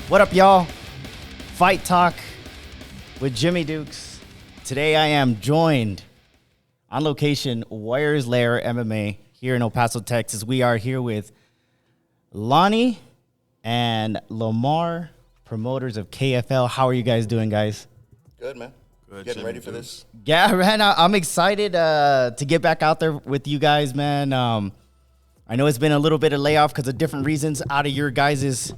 What up, y'all? Fight Talk with Jimmy Dukes. Today I am joined on location, Warriors Lair MMA here in El Paso, Texas. We are here with Lonnie and Lamar, promoters of KFL. How are you guys doing, guys? Good, man. Good. Getting ready for this? Yeah, man, I'm excited to get back out there with you guys, man. I know it's been a little bit of layoff because of different reasons out of your guys'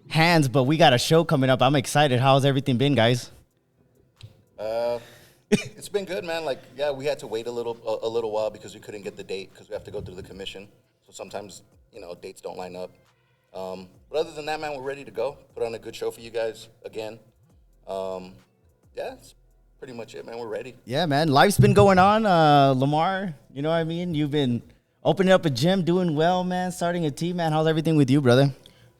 hands, but we got a show coming up. I'm excited. How's everything been, guys? It's been good, man. Like, yeah, we had to wait a little while because we couldn't get the date because we have to go through the commission. So sometimes, dates don't line up. But other than that, man, we're ready to go. Put on a good show for you guys again. Yeah, it's pretty much it, man. We're ready. Yeah, man. Life's been going on. Lamar, you know what I mean? You've been opening up a gym, doing well, man, starting a team, man. How's everything with you, brother?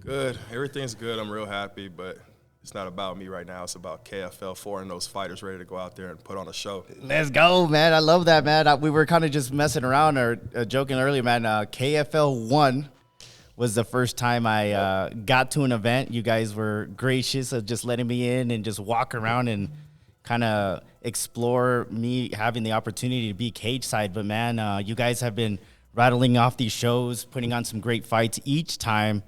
Good. Everything's good. I'm real happy, but it's not about me right now. It's about KFL 4 and those fighters ready to go out there and put on a show. Let's go, man. I love that, man. We were kind of just messing around or joking earlier, man. KFL 1 was the first time I got to an event. You guys were gracious of just letting me in and just walk around and kind of explore me having the opportunity to be cage side. But, man, you guys have been rattling off these shows, putting on some great fights each time.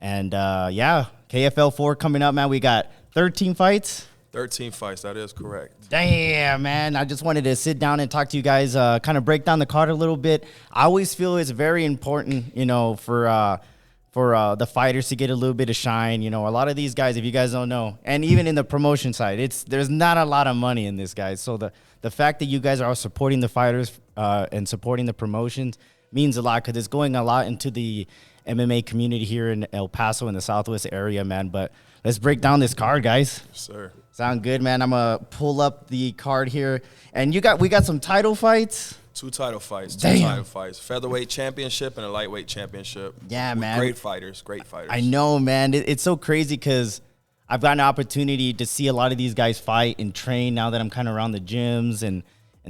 And, yeah, KFL 4 coming up, man. We got 13 fights. 13 fights, that is correct. Damn, man. I just wanted to sit down and talk to you guys, kind of break down the card a little bit. I always feel it's very important, for the fighters to get a little bit of shine. A lot of these guys, if you guys don't know, and even in the promotion side, there's not a lot of money in this, guys. So the fact that you guys are all supporting the fighters and supporting the promotions means a lot because it's going a lot into the MMA community here in El Paso in the Southwest area, man. But let's break down this card, guys. Yes, sir. Sound good, man. I'm going to pull up the card here. And we got some title fights. Two title fights. Damn. Featherweight championship and a lightweight championship. Yeah, man. Great fighters. I know, man. It's so crazy because I've got an opportunity to see a lot of these guys fight and train now that I'm kind of around the gyms and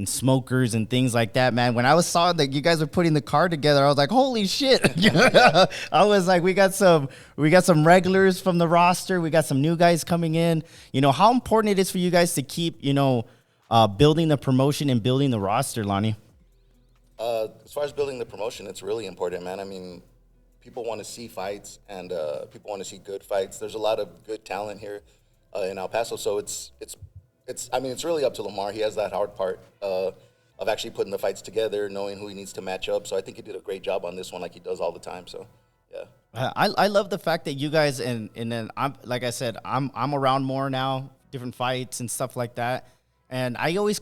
smokers and things like that, man. When I saw that you guys were putting the card together, I was like, holy shit. I was like, we got some regulars from the roster. We got some new guys coming in. How important it is for you guys to keep, building the promotion and building the roster, Lonnie? As far as building the promotion, it's really important, man. I mean, people want to see fights and people want to see good fights. There's a lot of good talent here in El Paso, so it's really up to Lamar. He has that hard part of actually putting the fights together, knowing who he needs to match up. So I think he did a great job on this one, like he does all the time. So, yeah. I love the fact that you guys and then I'm like I said, I'm around more now, different fights and stuff like that. And I was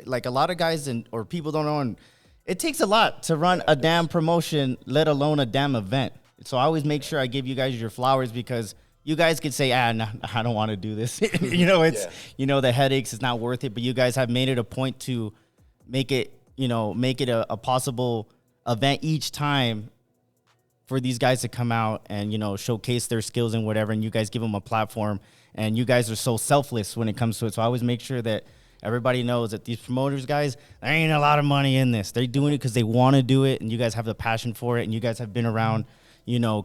like a lot of guys or people don't know, and it takes a lot to run a damn promotion, let alone a damn event. So I always make sure I give you guys your flowers because you guys could say, no, I don't want to do this. The headaches is not worth it. But you guys have made it a point to make it a possible event each time for these guys to come out and, showcase their skills and whatever. And you guys give them a platform. And you guys are so selfless when it comes to it. So I always make sure that everybody knows that these promoters, guys, there ain't a lot of money in this. They're doing it because they want to do it. And you guys have the passion for it. And you guys have been around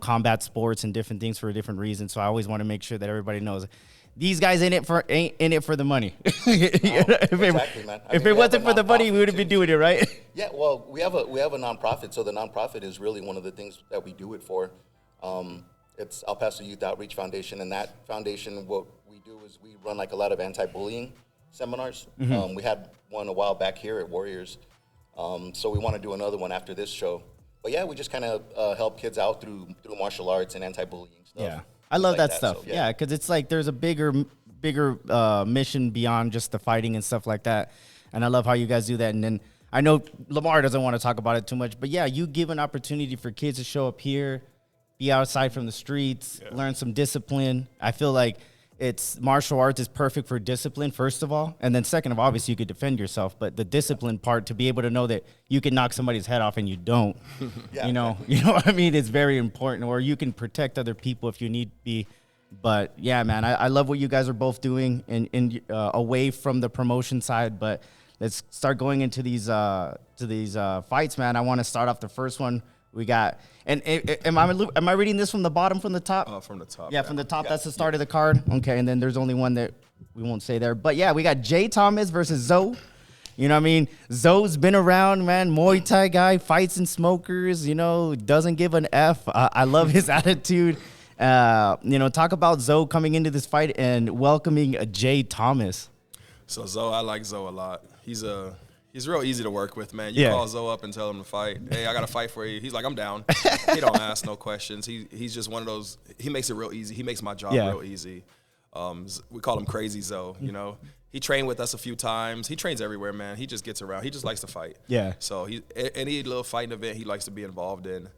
combat sports and different things for a different reason. So I always want to make sure that everybody knows these guys ain't in it for the money. Exactly, man. If it wasn't for the money, we wouldn't be doing it, right? Yeah, well, we have a nonprofit, so the nonprofit is really one of the things that we do it for. It's El Paso Youth Outreach Foundation, and that foundation, what we do is we run like a lot of anti-bullying seminars. Mm-hmm. We had one a while back here at Warriors, so we want to do another one after this show. But yeah, we just kind of help kids out through martial arts and anti-bullying stuff. Yeah, I love like that stuff. So, yeah, because it's like there's a bigger mission beyond just the fighting and stuff like that. And I love how you guys do that. And then I know Lamar doesn't want to talk about it too much, but yeah, you give an opportunity for kids to show up here, be outside from the streets, learn some discipline. I feel like martial arts is perfect for discipline, first of all. And then second of all, obviously you could defend yourself, but the discipline part, to be able to know that you can knock somebody's head off and you don't, you know what I mean? It's very important. Or you can protect other people if you need be. But yeah, man, I love what you guys are both doing in away from the promotion side. But let's start going into these fights, man. I want to start off the first one We got am I reading this from the bottom, from the top? From the top. Yeah, from the top. That's the start of the card. Okay, and then there's only one that we won't say there. But yeah, we got Jay Thomas versus Zoe. You know what I mean? Zoe's been around, man. Muay Thai guy, fights and smokers. You know, doesn't give an F. I love his attitude. You know, talk about Zoe coming into this fight and welcoming a Jay Thomas. So Zoe, I like Zoe a lot. He's real easy to work with, man. You call Zoe up and tell him to fight. Hey, I got to fight for you. He's like, I'm down. He don't ask no questions. He's just one of those. He makes it real easy. He makes my job real easy. We call him Crazy Zoe, you know. He trained with us a few times. He trains everywhere, man. He just gets around. He just likes to fight. Yeah. So any little fighting event he likes to be involved in.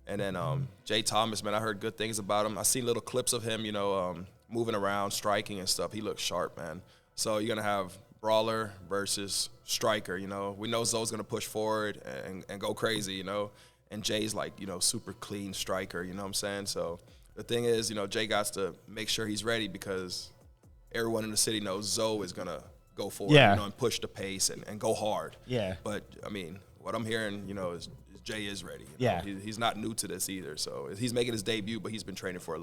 And then Jay Thomas, man, I heard good things about him. I seen little clips of him, you know, moving around, striking and stuff. He looks sharp, man. So you're going to have brawler versus striker, you know. We know Zoe's going to push forward and go crazy, you know. And Jay's like, you know, super clean striker, you know what I'm saying? So the thing is, you know, Jay got to make sure he's ready because everyone in the city knows Zoe is going to go forward, you know, and push the pace and go hard. Yeah. But, I mean, what I'm hearing, you know, is Jay is ready. You know? He's not new to this either. So he's making his debut, but he's been training for a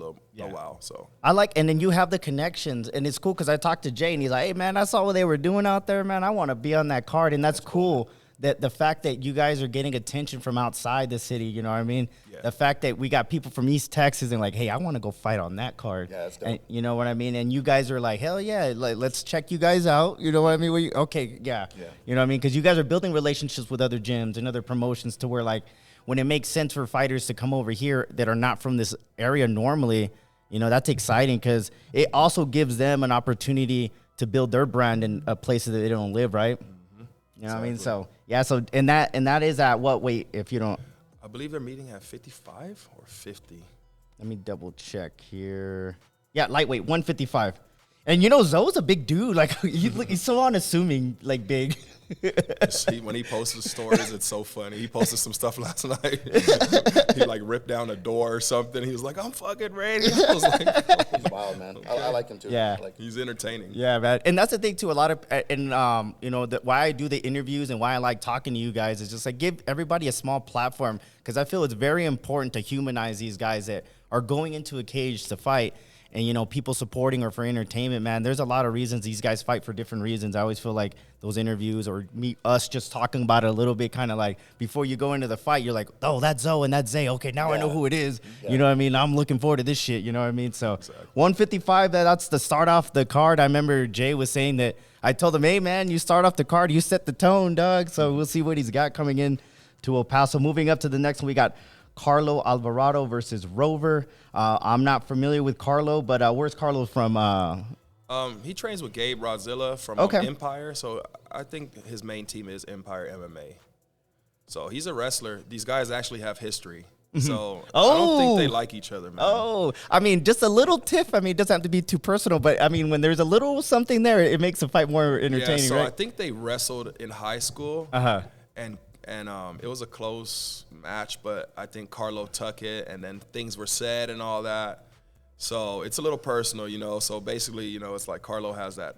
while. So I like, and then you have the connections, and it's cool because I talked to Jay, and he's like, hey, man, I saw what they were doing out there, man. I want to be on that card, and that's cool. That the fact that you guys are getting attention from outside the city, you know what I mean? Yeah. The fact that we got people from East Texas and like, hey, I want to go fight on that card. Yeah, that's dope. And you know what I mean? And you guys are like, hell yeah, like, let's check you guys out. You know what I mean? Okay, yeah. You know what I mean? Because you guys are building relationships with other gyms and other promotions to where, like, when it makes sense for fighters to come over here that are not from this area normally, you know, that's exciting because it also gives them an opportunity to build their brand in a place that they don't live, right? You know what I mean? So, yeah, so, and that is at what weight, if you don't? I believe they're meeting at 55 or 50. Let me double check here. Yeah, lightweight, 155. And, you know, Zoe's a big dude. Like, he's so unassuming, like, big. See, when he posts the stories, it's so funny. He posted some stuff last night. He, like, ripped down a door or something. He was like, I'm fucking ready. I was like, he's wild, man. I like him, too. Yeah. He's entertaining. Yeah, man. And that's the thing, too. A lot of, and, you know, why I do the interviews and why I like talking to you guys is just, like, give everybody a small platform because I feel it's very important to humanize these guys that are going into a cage to fight. And, you know, people supporting or for entertainment, man, there's a lot of reasons these guys fight for different reasons. I always feel like those interviews or us just talking about it a little bit, kind of like before you go into the fight, you're like, oh, that's Zoe and that's Zay. Okay, now I know who it is. You know what I mean? I'm looking forward to this shit. You know what I mean? So 155, that's the start off the card. I remember Jay was saying that I told him, hey, man, you start off the card, you set the tone, dog. So we'll see what he's got coming in to El Paso. Moving up to the next one, we got Carlo Alvarado versus Rover. I'm not familiar with Carlo, but where's Carlo from? He trains with Gabe Rodzilla from Empire, so I think his main team is Empire MMA. So he's a wrestler. These guys actually have history. So I don't think they like each other, man. Oh, I mean, just a little tiff. I mean, it doesn't have to be too personal, but I mean, when there's a little something there, it makes the fight more entertaining, so right? I think they wrestled in high school, and it was a close match, but I think Carlo took it, and then things were said and all that. So it's a little personal, you know. So basically, you know, it's like Carlo has that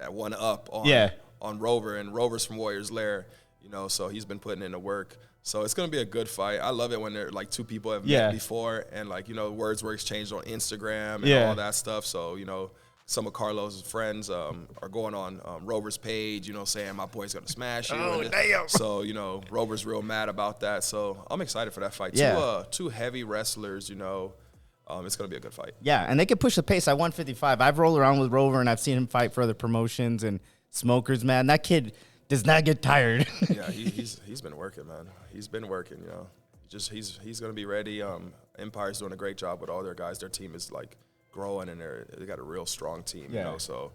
one up on Rover, and Rover's from Warriors Lair, you know. So he's been putting in the work. So it's gonna be a good fight. I love it when they're like two people have met before, and like, you know, words were exchanged on Instagram and all that stuff. So, you know, some of Carlos' friends are going on Rover's page, you know, saying my boy's gonna smash you. Oh, damn. So, you know, Rover's real mad about that. So I'm excited for that fight. Yeah. Two heavy wrestlers, you know. It's gonna be a good fight. Yeah, and they can push the pace at 155. I've rolled around with Rover, and I've seen him fight for other promotions and smokers. Man, that kid does not get tired. Yeah, he's been working, man. He's been working, you know. He's gonna be ready. Empire's doing a great job with all their guys. Their team is like growing, and they got a real strong team, you know. So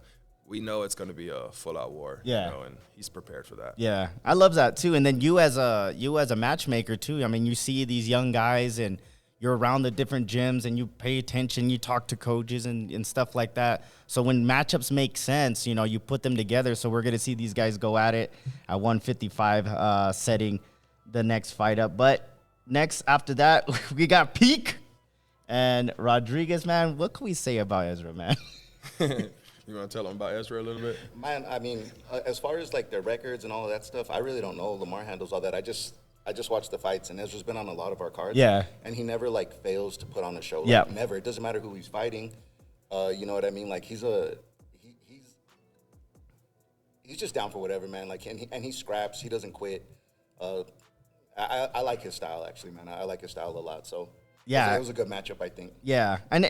we know it's going to be a full-out war, you know, and he's prepared for that. Yeah, I love that too. And then you as a matchmaker too. I mean, you see these young guys, and you're around the different gyms, and you pay attention. You talk to coaches and stuff like that. So when matchups make sense, you know, you put them together. So we're going to see these guys go at it at 155, setting the next fight up. But next after that, we got Peak and Rodriguez, man. What can we say about Ezra, man? You want to tell them about Ezra a little bit? Man, I mean, as far as like their records and all of that stuff, I really don't know. Lamar handles all that. I just I just watched the fights, and Ezra's been on a lot of our cards. Yeah. And he never, like, fails to put on a show. Like, Yeah. never. It doesn't matter who he's fighting. You know what I mean? Like, he's just down for whatever, man. Like, and he scraps. He doesn't quit. I like his style, actually, man. I like his style a lot. So, yeah, it was a good matchup, I think. Yeah, and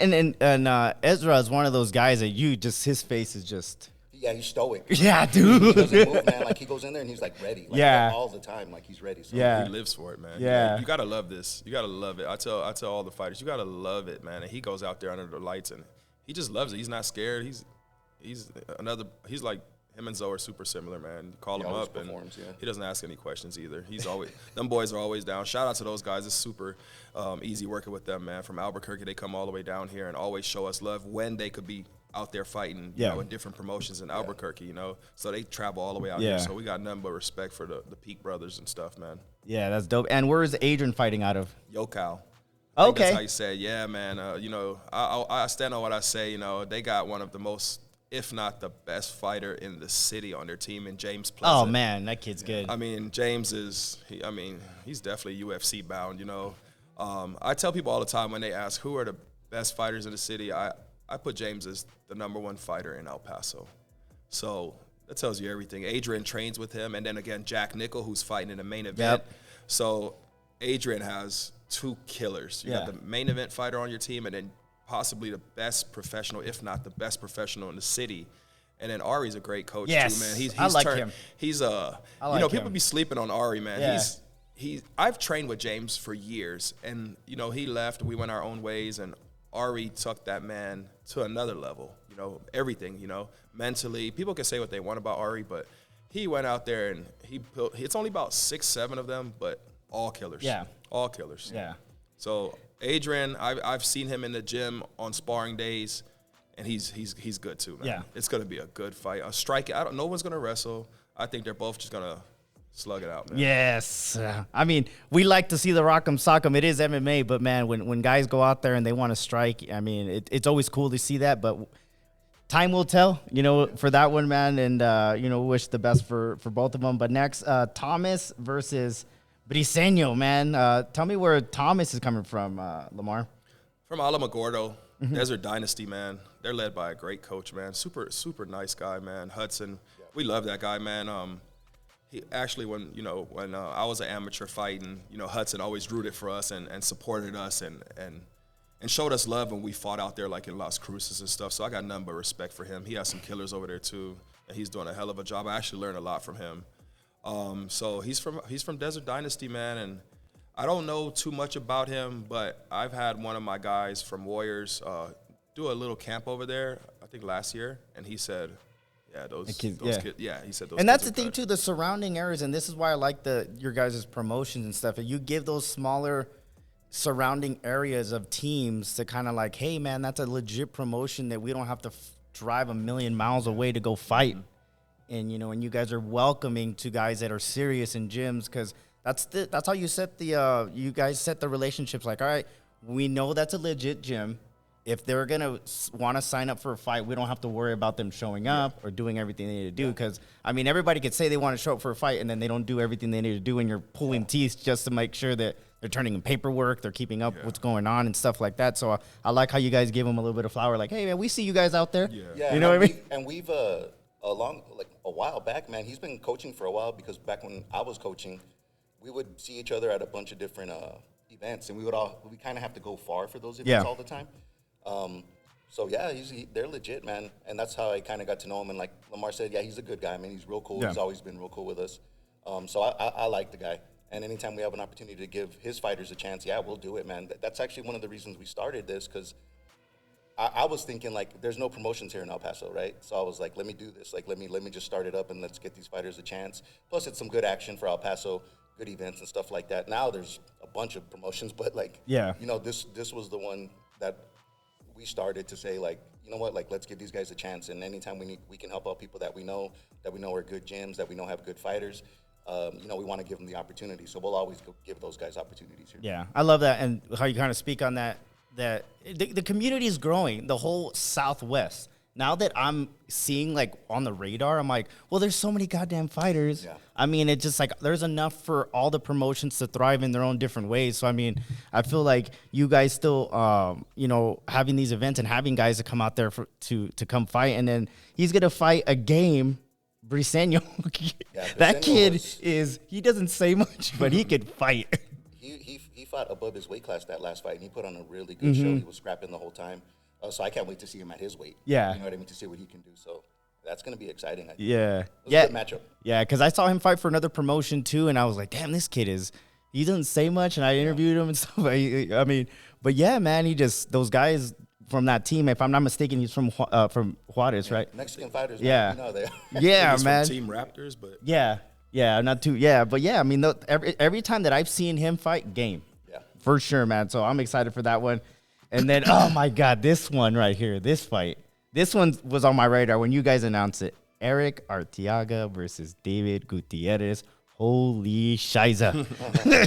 Ezra is one of those guys that his face is just. Yeah, he's stoic. Yeah, dude. He doesn't move, man. Like, he goes in there and he's, like, ready. Like, Yeah. all the time. Like, he's ready. So. Yeah. He lives for it, man. Yeah. You gotta love this. You gotta love it. I tell all the fighters, you gotta love it, man. And he goes out there under the lights and he just loves it. He's not scared. He's like him and Zoe are super similar, man. You call him up and he doesn't ask any questions either. He's always them boys are always down. Shout out to those guys. It's super easy working with them, man. From Albuquerque, they come all the way down here and always show us love when they could be out there fighting, you know, in different promotions in Albuquerque, you know. So they travel all the way out here. So we got nothing but respect for the Peak brothers and stuff, man. Yeah, that's dope. And where is Adrian fighting out of? Yokow. Okay. That's how you say it. Yeah, man. You know, I stand on what I say. You know, they got one of the most, if not the best fighter in the city on their team in James Pleasant. Oh, man, that kid's good. I mean, James he's definitely UFC bound, you know. I tell people all the time when they ask who are the best fighters in the city, I put James as the #1 fighter in El Paso. So that tells you everything. Adrian trains with him, and then again, Jack Nickel, who's fighting in the main event. Yep. So Adrian has 2 killers. You got the main event fighter on your team, and then possibly the best professional, if not the best professional in the city. And then Ari's a great coach too, man. He's I like him. He's people be sleeping on Ari, man. Yeah. I've trained with James for years, and you know, he left, we went our own ways, and Ari took that man to another level, you know, everything, you know, mentally. People can say what they want about Ari, but he went out there and it's only about 6, 7 of them, but all killers. Yeah. All killers. Yeah. So Adrian, I've seen him in the gym on sparring days, and he's good too, man. Yeah. It's gonna be a good fight. A strike. No one's gonna wrestle. I think they're both just gonna slug it out, man. Yes. I mean, we like to see the rock'em sock'em. It is MMA, but man, when guys go out there and they want to strike, I mean, it's always cool to see that, but time will tell, you know, for that one, man, and, you know, wish the best for both of them. But next, Thomas versus Briseño, man. Tell me where Thomas is coming from, Lamar. From Alamogordo, Desert Dynasty, man. They're led by a great coach, man. Super, super nice guy, man. Hudson. We love that guy, man. He actually, when I was an amateur fighting, you know, Hudson always rooted for us and supported us and showed us love when we fought out there, like in Las Cruces and stuff. So I got nothing but respect for him. He has some killers over there too, and he's doing a hell of a job. I actually learned a lot from him. So he's from Desert Dynasty, man, and I don't know too much about him, but I've had one of my guys from Warriors do a little camp over there, I think last year, and he said, yeah, those kids, he said those. And that's the thing too, the surrounding areas, and this is why I like your guys' promotions and stuff. You give those smaller surrounding areas of teams to kind of like, hey man, that's a legit promotion that we don't have to drive a million miles away to go fight. And you know, and you guys are welcoming to guys that are serious in gyms, because that's how you set you guys set the relationships. Like, all right, we know that's a legit gym. If they're going to want to sign up for a fight, we don't have to worry about them showing up or doing everything they need to do. Because, I mean, everybody could say they want to show up for a fight, and then they don't do everything they need to do, and you're pulling teeth just to make sure that they're turning in paperwork, they're keeping up what's going on and stuff like that. So I like how you guys give them a little bit of flour. Like, hey, man, we see you guys out there. Yeah, you know what I mean? And we've, a while back, man, he's been coaching for a while, because back when I was coaching, we would see each other at a bunch of different events, and we kind of have to go far for those events all the time. So yeah, they're legit, man, and that's how I kind of got to know him. And like Lamar said, yeah, he's a good guy. I mean, he's real cool. Yeah. He's always been real cool with us. So I like the guy. And anytime we have an opportunity to give his fighters a chance, yeah, we'll do it, man. That's actually one of the reasons we started this, because I was thinking, like, there's no promotions here in El Paso, right? So I was like, let me do this. Like, let me just start it up and let's get these fighters a chance. Plus, it's some good action for El Paso, good events and stuff like that. Now there's a bunch of promotions, but like, you know, this was the one that we started to say, like, you know what, like, let's give these guys a chance. And anytime we can help out people that we know are good gyms, that we know have good fighters, you know, we want to give them the opportunity. So we'll always give those guys opportunities here. Yeah, I love that, and how you kind of speak on that. That the community is growing, the whole Southwest. now that I'm seeing like on the radar, I'm like, well, there's so many goddamn fighters. Yeah. I mean, it's just like there's enough for all the promotions to thrive in their own different ways. So I mean, I feel like you guys still, you know, having these events and having guys to come out there to come fight, and then he's gonna fight a game. Briseño, that Briseño kid he doesn't say much, but he could fight. He fought above his weight class that last fight, and he put on a really good show. He was scrapping the whole time. So I can't wait to see him at his weight. Yeah. You know what I mean? To see what he can do. So that's going to be exciting. I think. Yeah. It was a good matchup. Yeah, because I saw him fight for another promotion too, and I was like, damn, this kid he doesn't say much, and I interviewed him and stuff. I mean, but yeah, man, those guys from that team, if I'm not mistaken, he's from Juarez, right? Mexican fighters, Yeah. man, you know they are. Yeah, He's man. from Team Raptors, but Yeah, not too. Yeah, but yeah, I mean, every time that I've seen him fight, game. Yeah. For sure, man. So I'm excited for that one. And then, oh my God, this one right here, this fight. This one was on my radar when you guys announced it. Eric Arteaga versus David Gutierrez. Holy shiza.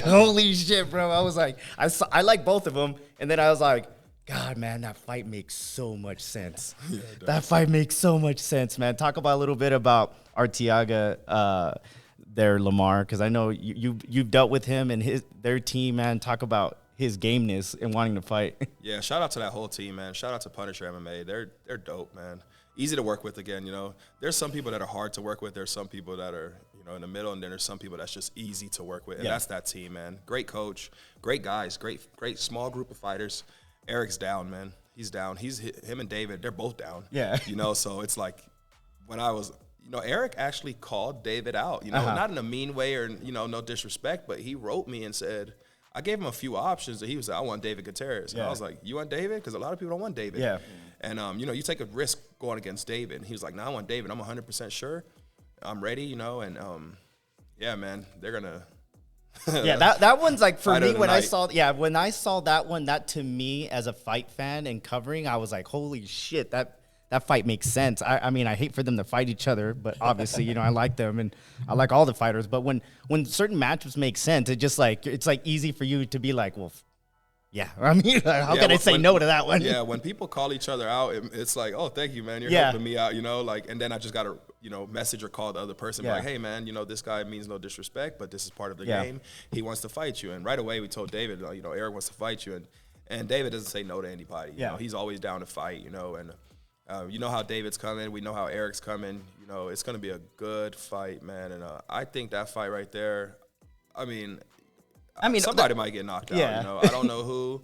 Holy shit, bro. I was like, I like both of them. And then I was like, God, man, that fight makes so much sense. Yeah, that fight makes so much sense, man. Talk about a little bit about Arteaga there, Lamar, because I know you've dealt with him and their team, man. Talk about his gameness and wanting to fight. Yeah, shout out to that whole team, man. Shout out to Punisher MMA. They're dope, man. Easy to work with again, you know. There's some people that are hard to work with. There's some people that are, you know, in the middle, and then there's some people that's just easy to work with. And that's that team, man. Great coach, great guys, great small group of fighters. Eric's down, man. He's down. Him and David, they're both down. Yeah. You know, so it's like when I was, you know, Eric actually called David out, you know, not in a mean way or, you know, no disrespect, but he wrote me and said, I gave him a few options, and he was like, I want David Gutierrez. And I was like, you want David? Because a lot of people don't want David. Yeah. And, you know, you take a risk going against David. And he was like, no, I want David. I'm 100% sure. I'm ready, you know. And, yeah, man, they're going to. Yeah, that one's like, for me, when I saw that one, that to me as a fight fan and covering, I was like, holy shit, that fight makes sense. I mean, I hate for them to fight each other, but obviously, you know, I like them and I like all the fighters. But when certain matchups make sense, it's like easy for you to be like, well, yeah. I mean, how can I say no to that one? Yeah, when people call each other out, it's like, oh, thank you, man. You're helping me out, you know. Like, and then I just got to, you know, message or call the other person, be like, hey, man, you know, this guy means no disrespect, but this is part of the game. He wants to fight you. And right away we told David, you know, Eric wants to fight you. And David doesn't say no to anybody. You know, he's always down to fight, you know. And you know how David's coming. We know how Eric's coming. You know, it's going to be a good fight, man. And I think that fight right there, I mean, somebody might get knocked out, you know. I don't know who,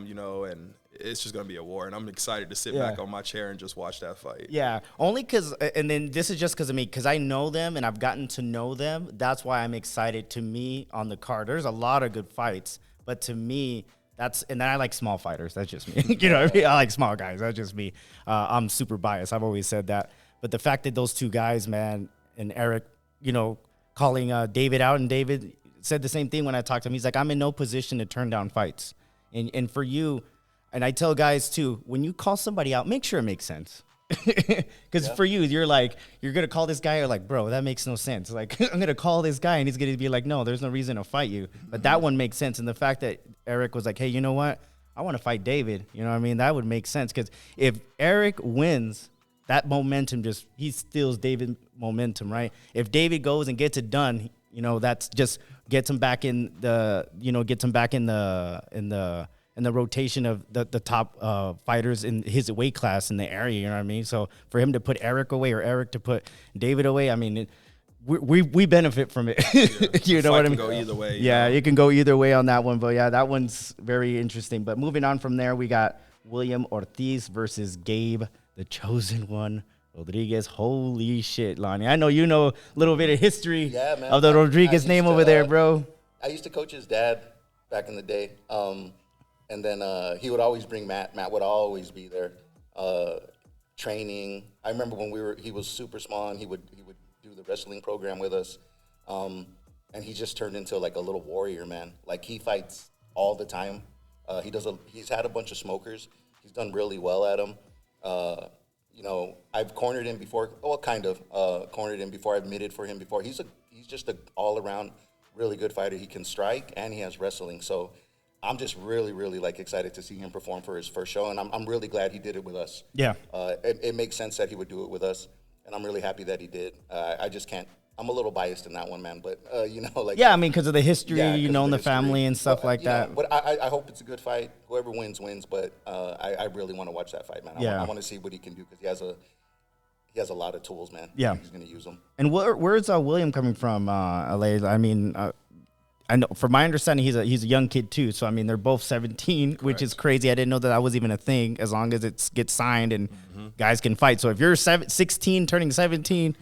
you know, and it's just going to be a war. And I'm excited to sit back on my chair and just watch that fight. Yeah, only because, and then this is just because of me, because I know them and I've gotten to know them. That's why I'm excited. To me, on the card, there's a lot of good fights. But to me, and then I like small fighters. That's just me. You know what I mean? I like small guys. That's just me. I'm super biased. I've always said that. But the fact that those two guys, man, and Eric, you know, calling David out, and David said the same thing when I talked to him. He's like, I'm in no position to turn down fights. And for you, and I tell guys too, when you call somebody out, make sure it makes sense. Because for you, you're like, you're going to call this guy, you're like, bro, that makes no sense. Like, I'm going to call this guy and he's going to be like, no, there's no reason to fight you. But that one makes sense. And the fact that Eric was like, hey, you know what? I want to fight David. You know what I mean? That would make sense. Because if Eric wins, that momentum he steals David's momentum, right? If David goes and gets it done, you know, that's just gets him back in the, you know, gets him back in the rotation of the top fighters in his weight class in the area, you know what I mean? So for him to put Eric away or Eric to put David away, I mean, we benefit from it. You know what I mean? Go either way. Yeah, it can go either way on that one. But yeah, that one's very interesting. But moving on from there, we got William Ortiz versus Gabe, the chosen one, Rodriguez. Holy shit, Lonnie. I know you know a little bit of history of the Rodriguez name over there, bro. I used to coach his dad back in the day. And then he would always bring Matt. Matt would always be there, training. I remember when he was super small, and he would do the wrestling program with us. And he just turned into like a little warrior, man. Like, he fights all the time. He's had a bunch of smokers. He's done really well at them. You know, I've cornered him before. Well, kind of cornered him before. I've admitted for him before. He's just an all around really good fighter. He can strike and he has wrestling. So I'm just really, really like excited to see him perform for his first show, and I'm really glad he did it with us. Yeah. It makes sense that he would do it with us, and I'm really happy that he did. I just can't. I'm a little biased in that one, man. But like Yeah, I mean, because of the history, yeah, you 'cause know, of in the history. family and stuff But, like that. But I hope it's a good fight. Whoever wins, wins. But I really want to watch that fight, man. Yeah. I want to see what he can do because he has a lot of tools, man. Yeah. He's gonna use them. And where's William coming from, LA? I mean, I know from my understanding, he's a young kid too. So I mean, they're both 17, which is crazy. I didn't know that was even a thing. As long as it gets signed and guys can fight. So if you're 16 turning 17,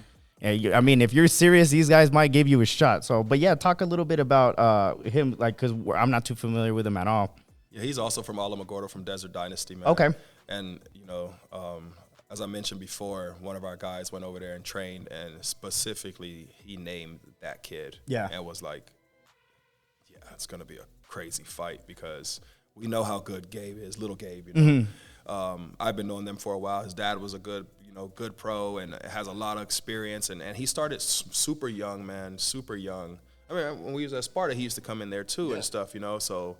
I mean, if you're serious, these guys might give you a shot. So, but yeah, talk a little bit about him, like, because I'm not too familiar with him at all. Yeah, he's also from Alamogordo, from Desert Dynasty, man. Okay. And, as I mentioned before, one of our guys went over there and trained, and specifically he named that kid. Yeah. And was like, yeah, it's going to be a crazy fight because we know how good Gabe is, little Gabe, I've been knowing them for a while. His dad was a good pro and has a lot of experience. And he started super young, man, super young. I mean, when we was at Sparta, he used to come in there too and stuff, so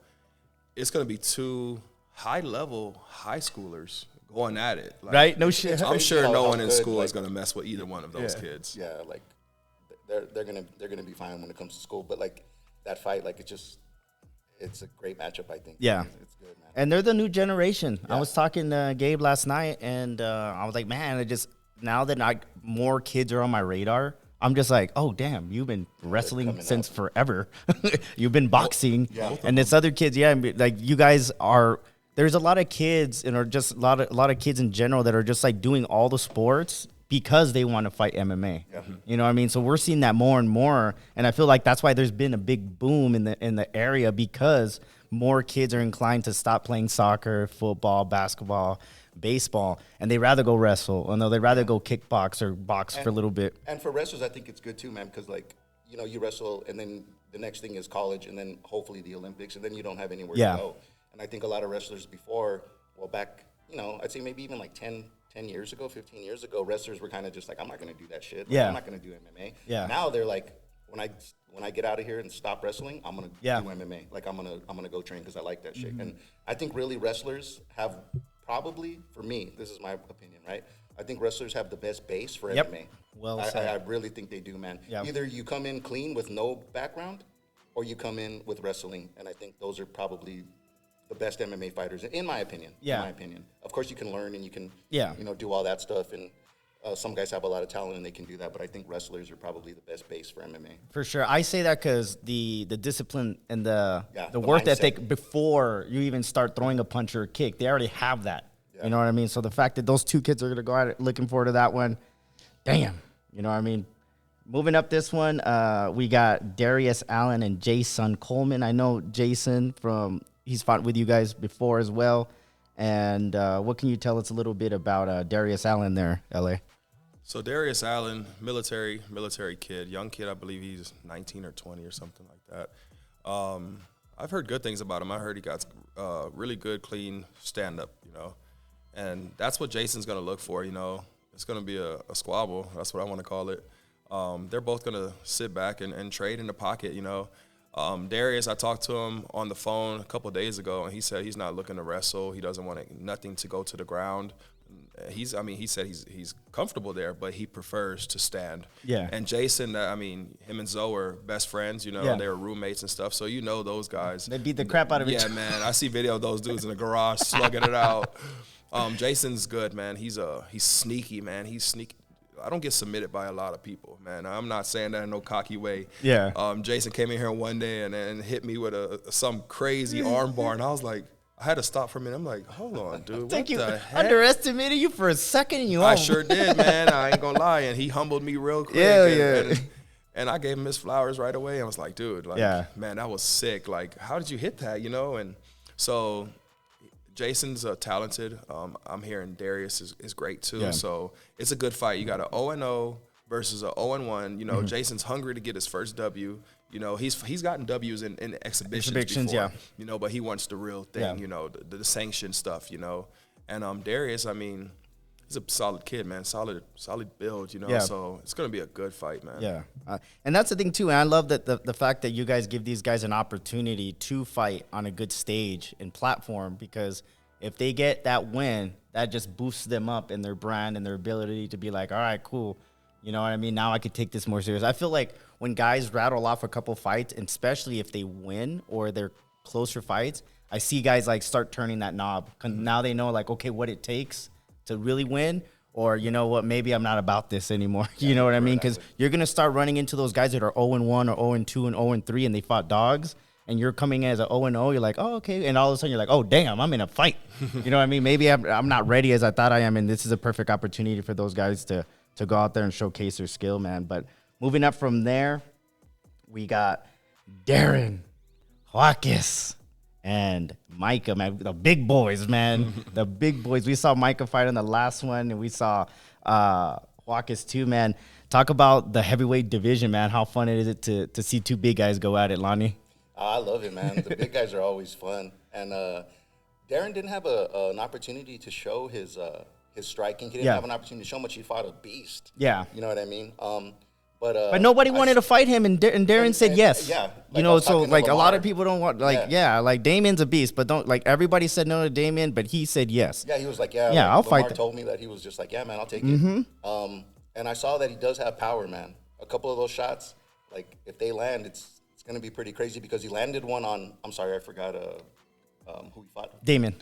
it's going to be two high-level high schoolers going at it. Like, Right? No shit. I'm sure no one in good, school like, is going to mess with either one of those kids. Yeah, like they're gonna be fine when it comes to school. But like that fight, like it's a great matchup. I think. Yeah. It's good, man. And they're the new generation. I Yeah. was talking to Gabe last night, and I was like, man, now that more kids are on my radar, I'm just like, oh, damn, you've been wrestling coming since up. forever. You've been boxing. Yeah. And this other kids, like you guys are, there's a lot of kids and are just a lot of kids in general that are just like doing all the sports because they want to fight MMA. Yeah. You know what I mean? So we're seeing that more and more. And I feel like that's why there's been a big boom in the area, because more kids are inclined to stop playing soccer, football, basketball, baseball, and they rather go wrestle, or no, they'd rather go kickbox or box for a little bit. And for wrestlers, I think it's good too, man, because like you wrestle, and then the next thing is college, and then hopefully the Olympics, and then you don't have anywhere Yeah. to go. And I think a lot of wrestlers before, back, I'd say maybe even like 10 years ago, 15 years ago, wrestlers were kind of just like, I'm not going to do that shit. Like, Yeah. I'm not going to do MMA. Yeah. Now they're like, when I get out of here and stop wrestling, I'm going to Yeah. do MMA. Like I'm going to go train because I like that shit. And I think really wrestlers have probably, for me, this is my opinion, right? I think wrestlers have the best base for Yep. MMA. Well I said. really think they do, man. Yeah. Either you come in clean with no background, or you come in with wrestling, and I think those are probably the best MMA fighters, in my opinion. Yeah. In my opinion. Of course, you can learn and you can, Yeah. do all that stuff, and some guys have a lot of talent and they can do that, but I think wrestlers are probably the best base for MMA. For sure. I say that because the discipline and the the work mindset. ethic before you even start throwing a punch or a kick, they already have that. Yeah. You know what I mean? So the fact that those two kids are going to go at it, looking forward to that one, damn. You know what I mean? Moving up this one, we got Darius Allen and Jason Coleman. I know Jason he's fought with you guys before as well. And what can you tell us a little bit about Darius Allen there, LA? So Darius Allen, military kid, young kid. I believe he's 19 or 20 or something like that. I've heard good things about him. I heard he got really good, clean stand-up, and that's what Jason's going to look for, It's going to be a squabble. That's what I want to call it. They're both going to sit back and trade in the pocket, Darius, I talked to him on the phone a couple of days ago, and he said he's not looking to wrestle. He doesn't want nothing to go to the ground. He said he's comfortable there, but he prefers to stand. Yeah. And Jason, him and Zoe are best friends, Yeah. they were roommates and stuff. So those guys. They beat the crap out of each Yeah, other. man. I see video of those dudes in the garage slugging it out. Jason's good, man. He's sneaky, man. He's sneaky. I don't get submitted by a lot of people, man. I'm not saying that in no cocky way. Yeah. Jason came in here one day and hit me with some crazy armbar, and I was like, I had to stop for a minute. I'm like, hold on, dude. Thank what you. the heck? Underestimated you for a second. And you I almost- sure did, man. I ain't gonna lie, and he humbled me real quick. Yeah, and, yeah. And I gave him his flowers right away. I was like, dude, man, that was sick. Like, how did you hit that? And so Jason's talented. I'm hearing Darius is great too. Yeah. So it's a good fight. You got an 0-0 versus a 0-1. Jason's hungry to get his first W. He's gotten W's in exhibitions before, yeah. But he wants the real thing, Yeah. the sanctioned stuff, And Darius, he's a solid kid, man. Solid build, Yeah. So it's gonna be a good fight, man. Yeah, and that's the thing too. And I love that the fact that you guys give these guys an opportunity to fight on a good stage and platform, because if they get that win, that just boosts them up in their brand and their ability to be like, all right, cool. You know what I mean? Now I could take this more serious. I feel like when guys rattle off a couple fights, and especially if they win or they're closer fights, I see guys like start turning that knob. 'Cause now they know like, okay, what it takes to really win, or you know what, maybe I'm not about this anymore. You know what I mean? Because you're gonna start running into those guys that are 0-1 or 0-2 and 0-3, and they fought dogs, and you're coming as a 0-0. You're like, oh, okay, and all of a sudden you're like, oh, damn, I'm in a fight. You know what I mean? Maybe I'm not ready as I thought I am, and this is a perfect opportunity for those guys to go out there and showcase their skill, man. But moving up from there, we got Darren Joaquez and Micah, man, the big boys, man. The big boys. We saw Micah fight in the last one, and we saw Joaquez too, man. Talk about the heavyweight division, man. How fun is it to see two big guys go at it, Lonnie? I love it, man. The big guys are always fun. And Darren didn't have an opportunity to show his striking. He didn't have an opportunity to show much. He fought a beast. Yeah. You know what I mean? But nobody wanted to fight him, and Darren said yes. Yeah. You know, so like a lot of people don't want, like, like Damien's a beast, but don't, like, everybody said no to Damien, but he said yes. Yeah, he was like, I'll Lamar fight them. told me that he was just like, yeah, man, I'll take it. And I saw that he does have power, man. A couple of those shots, like, if they land, it's going to be pretty crazy, because he landed one on, I'm sorry, I forgot who he fought. Damien.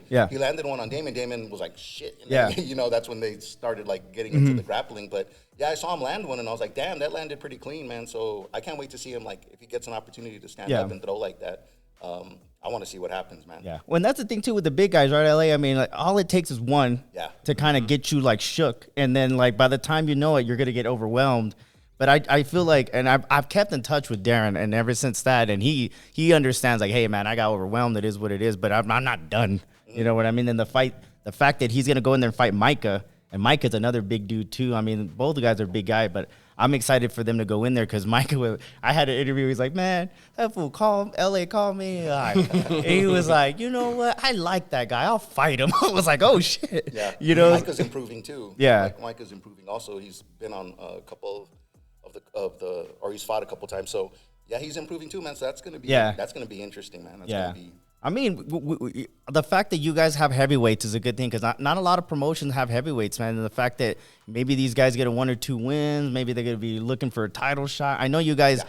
Yeah. He landed one on Damien. Damien was like, shit. And Yeah. then, you know, that's when they started, like, getting into the grappling. But, yeah, I saw him land one, and I was like, damn, that landed pretty clean, man. So I can't wait to see him, like, if he gets an opportunity to stand up and throw like that. I want to see what happens, man. Yeah. Well, and that's the thing, too, with the big guys, right, LA? I mean, like, all it takes is one to kind of get you, like, shook. And then, like, by the time you know it, you're going to get overwhelmed. But I feel like, and I've kept in touch with Darren, and ever since that, and he understands, like, hey, man, I got overwhelmed. It is what it is, but I'm not done. You know what I mean? And the fact that he's going to go in there and fight Micah, and Micah's another big dude, too. I mean, both the guys are big guys, but I'm excited for them to go in there, because Micah, I had an interview. He's like, man, that fool LA called me. And he was like, you know what? I like that guy. I'll fight him. I was like, oh, shit. Yeah. You know? Micah's improving, too. Yeah. Like, Micah's improving also. He's been on a couple or he's fought a couple times. So yeah, he's improving too, man. So that's gonna be interesting, man. That's gonna be. I mean, the fact that you guys have heavyweights is a good thing, because not a lot of promotions have heavyweights, man. And the fact that maybe these guys get 1 or 2 wins, maybe they're gonna be looking for a title shot. I know you guys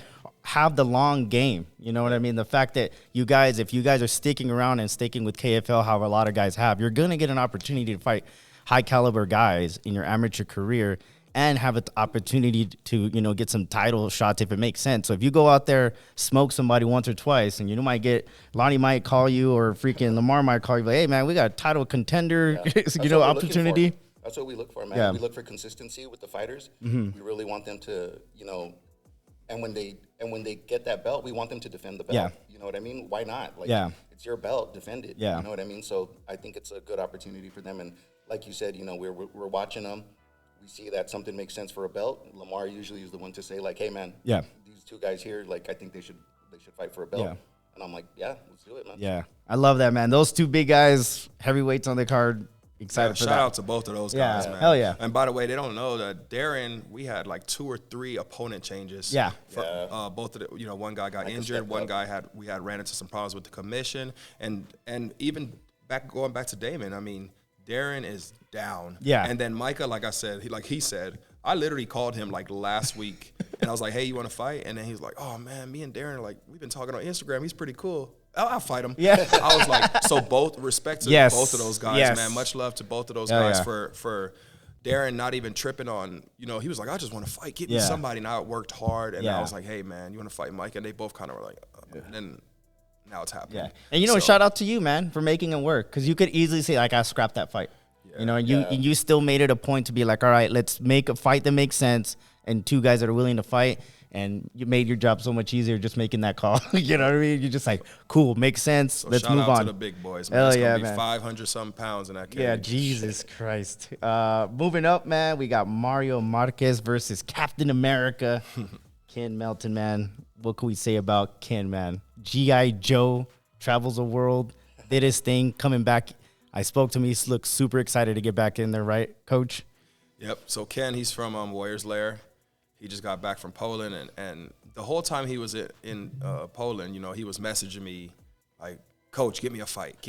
have the long game. You know what I mean? The fact that you guys, if you guys are sticking around and sticking with KFL, how a lot of guys have, you're gonna get an opportunity to fight high caliber guys in your amateur career, and have an opportunity to, you know, get some title shots if it makes sense. So if you go out there, smoke somebody once or twice, and you might get, Lonnie might call you, or freaking Lamar might call you, like, hey, man, we got a title contender, you know, opportunity. That's what we look for, man. Yeah. We look for consistency with the fighters. We really want them to, you know, and when they get that belt, we want them to defend the belt. Yeah. You know what I mean? Why not? Like, it's your belt, defend it. Yeah. You know what I mean? So I think it's a good opportunity for them. And like you said, you know, we're watching them. We see that something makes sense for a belt. Lamar usually is the one to say, like, hey, man, these two guys here, like, I think they should fight for a belt. Yeah. And I'm like, yeah, let's do it, man. Yeah, I love that, man. Those two big guys, heavyweights on the card. Excited for that. Shout out to both of those guys, man. Hell yeah. And by the way, they don't know that Darren, we had like 2 or 3 opponent changes. Yeah. For, both of the, you know, one guy got injured, one guy ran into some problems with the commission, and even going back to Damon, I mean, Darren is down. Yeah. And then Micah, like I said, he said, I literally called him like last week, and I was like, hey, you want to fight? And then he was like, oh man, me and Darren, like, we've been talking on Instagram. He's pretty cool. I'll fight him. Yeah. I was like, so both respect to both of those guys, man. Much love to both of those guys for Darren not even tripping on, you know, he was like, I just want to fight. Get me somebody. And I worked hard. And I was like, hey, man, you want to fight Mike? And they both kind of were like, and then now it's happening. Yeah. And, you know, shout out to you, man, for making it work. Because you could easily say, like, I scrapped that fight. Yeah. You know, and you still made it a point to be like, all right, let's make a fight that makes sense and two guys that are willing to fight. And you made your job so much easier just making that call. You know what I mean? You're just like, cool, makes sense. So let's shout move out on. To the big boys, man. Hell it's yeah, gonna be man. 500-something pounds in that cage. Yeah, Jesus Christ. Moving up, man, we got Mario Marquez versus Captain America. Ken Melton, man. What can we say about Ken, man? G.I. Joe travels the world, did his thing, coming back I spoke to him. He looks super excited to get back in there, right, Coach? Yep. So Ken, he's from Warriors Lair. He just got back from Poland, and the whole time he was in Poland, you know, he was messaging me like, Coach, get me a fight,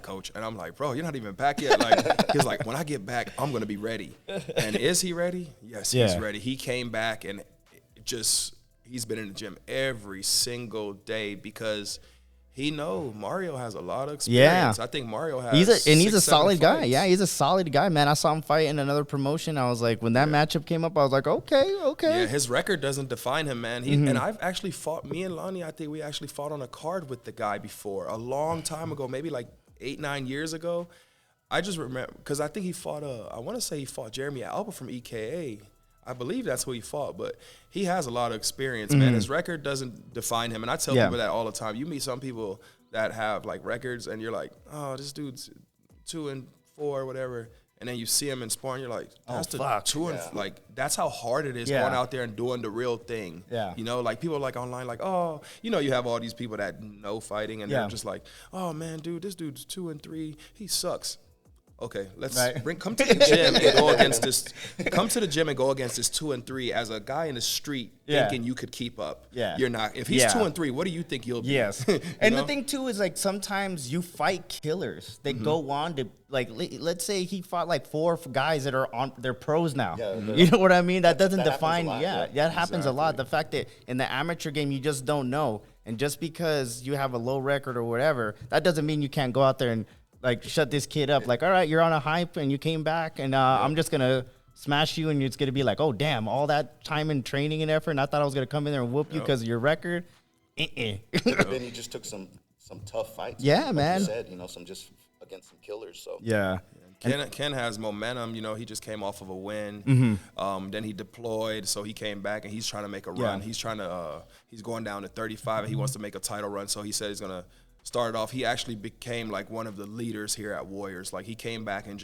Coach. And I'm like, bro, you're not even back yet. Like, he's like, when I get back, I'm gonna be ready. And is he ready? Yes, he's ready. He came back and he's been in the gym every single day because he know Mario has a lot of experience. I think Mario has. He's a solid guy. Fights. Yeah, he's a solid guy, man. I saw him fight in another promotion. I was like, when that matchup came up, I was like, okay. Yeah, his record doesn't define him, man. And I've actually fought. Me and Lonnie, I think we actually fought on a card with the guy before a long time ago, maybe like 8-9 years ago. I just remember because I think he fought. I want to say he fought Jeremy Alba from EKA. I believe that's who he fought, but he has a lot of experience, man. His record doesn't define him, and I tell people that all the time. You meet some people that have like records, and you're like, oh, this dude's 2-4 or whatever, and then you see him in sparring, you're like, that's like that's how hard it is going out there and doing the real thing. Yeah, you know, like people are like online, like, oh, you know, you have all these people that know fighting, and they're just like, oh man, dude, this dude's 2-3, he sucks. Okay, let's come to the gym and go against this. Come to the gym and go against this 2-3 as a guy in the street thinking you could keep up. Yeah, you're not. If he's 2-3, what do you think you'll be? Yes, and the thing too is like sometimes you fight killers. They go on to like let's say he fought like 4 guys that are on. They're pros now. Yeah, you know what I mean? That doesn't define. That happens a lot. The fact that in the amateur game you just don't know, and just because you have a low record or whatever, that doesn't mean you can't go out there and like shut this kid up. Like, all right, you're on a hype and you came back, and I'm just gonna smash you, and it's gonna be like, oh damn, all that time and training and effort, and I thought I was gonna come in there and whoop you because of your record. Then he just took some tough fights. Yeah, like man. You said, you know, some just against some killers. So yeah. Ken has momentum. You know, he just came off of a win. Then he deployed, so he came back and he's trying to make a run. He's trying to. He's going down to 35, and he wants to make a title run. So he said he's gonna. Started off, he actually became like one of the leaders here at Warriors. Like he came back and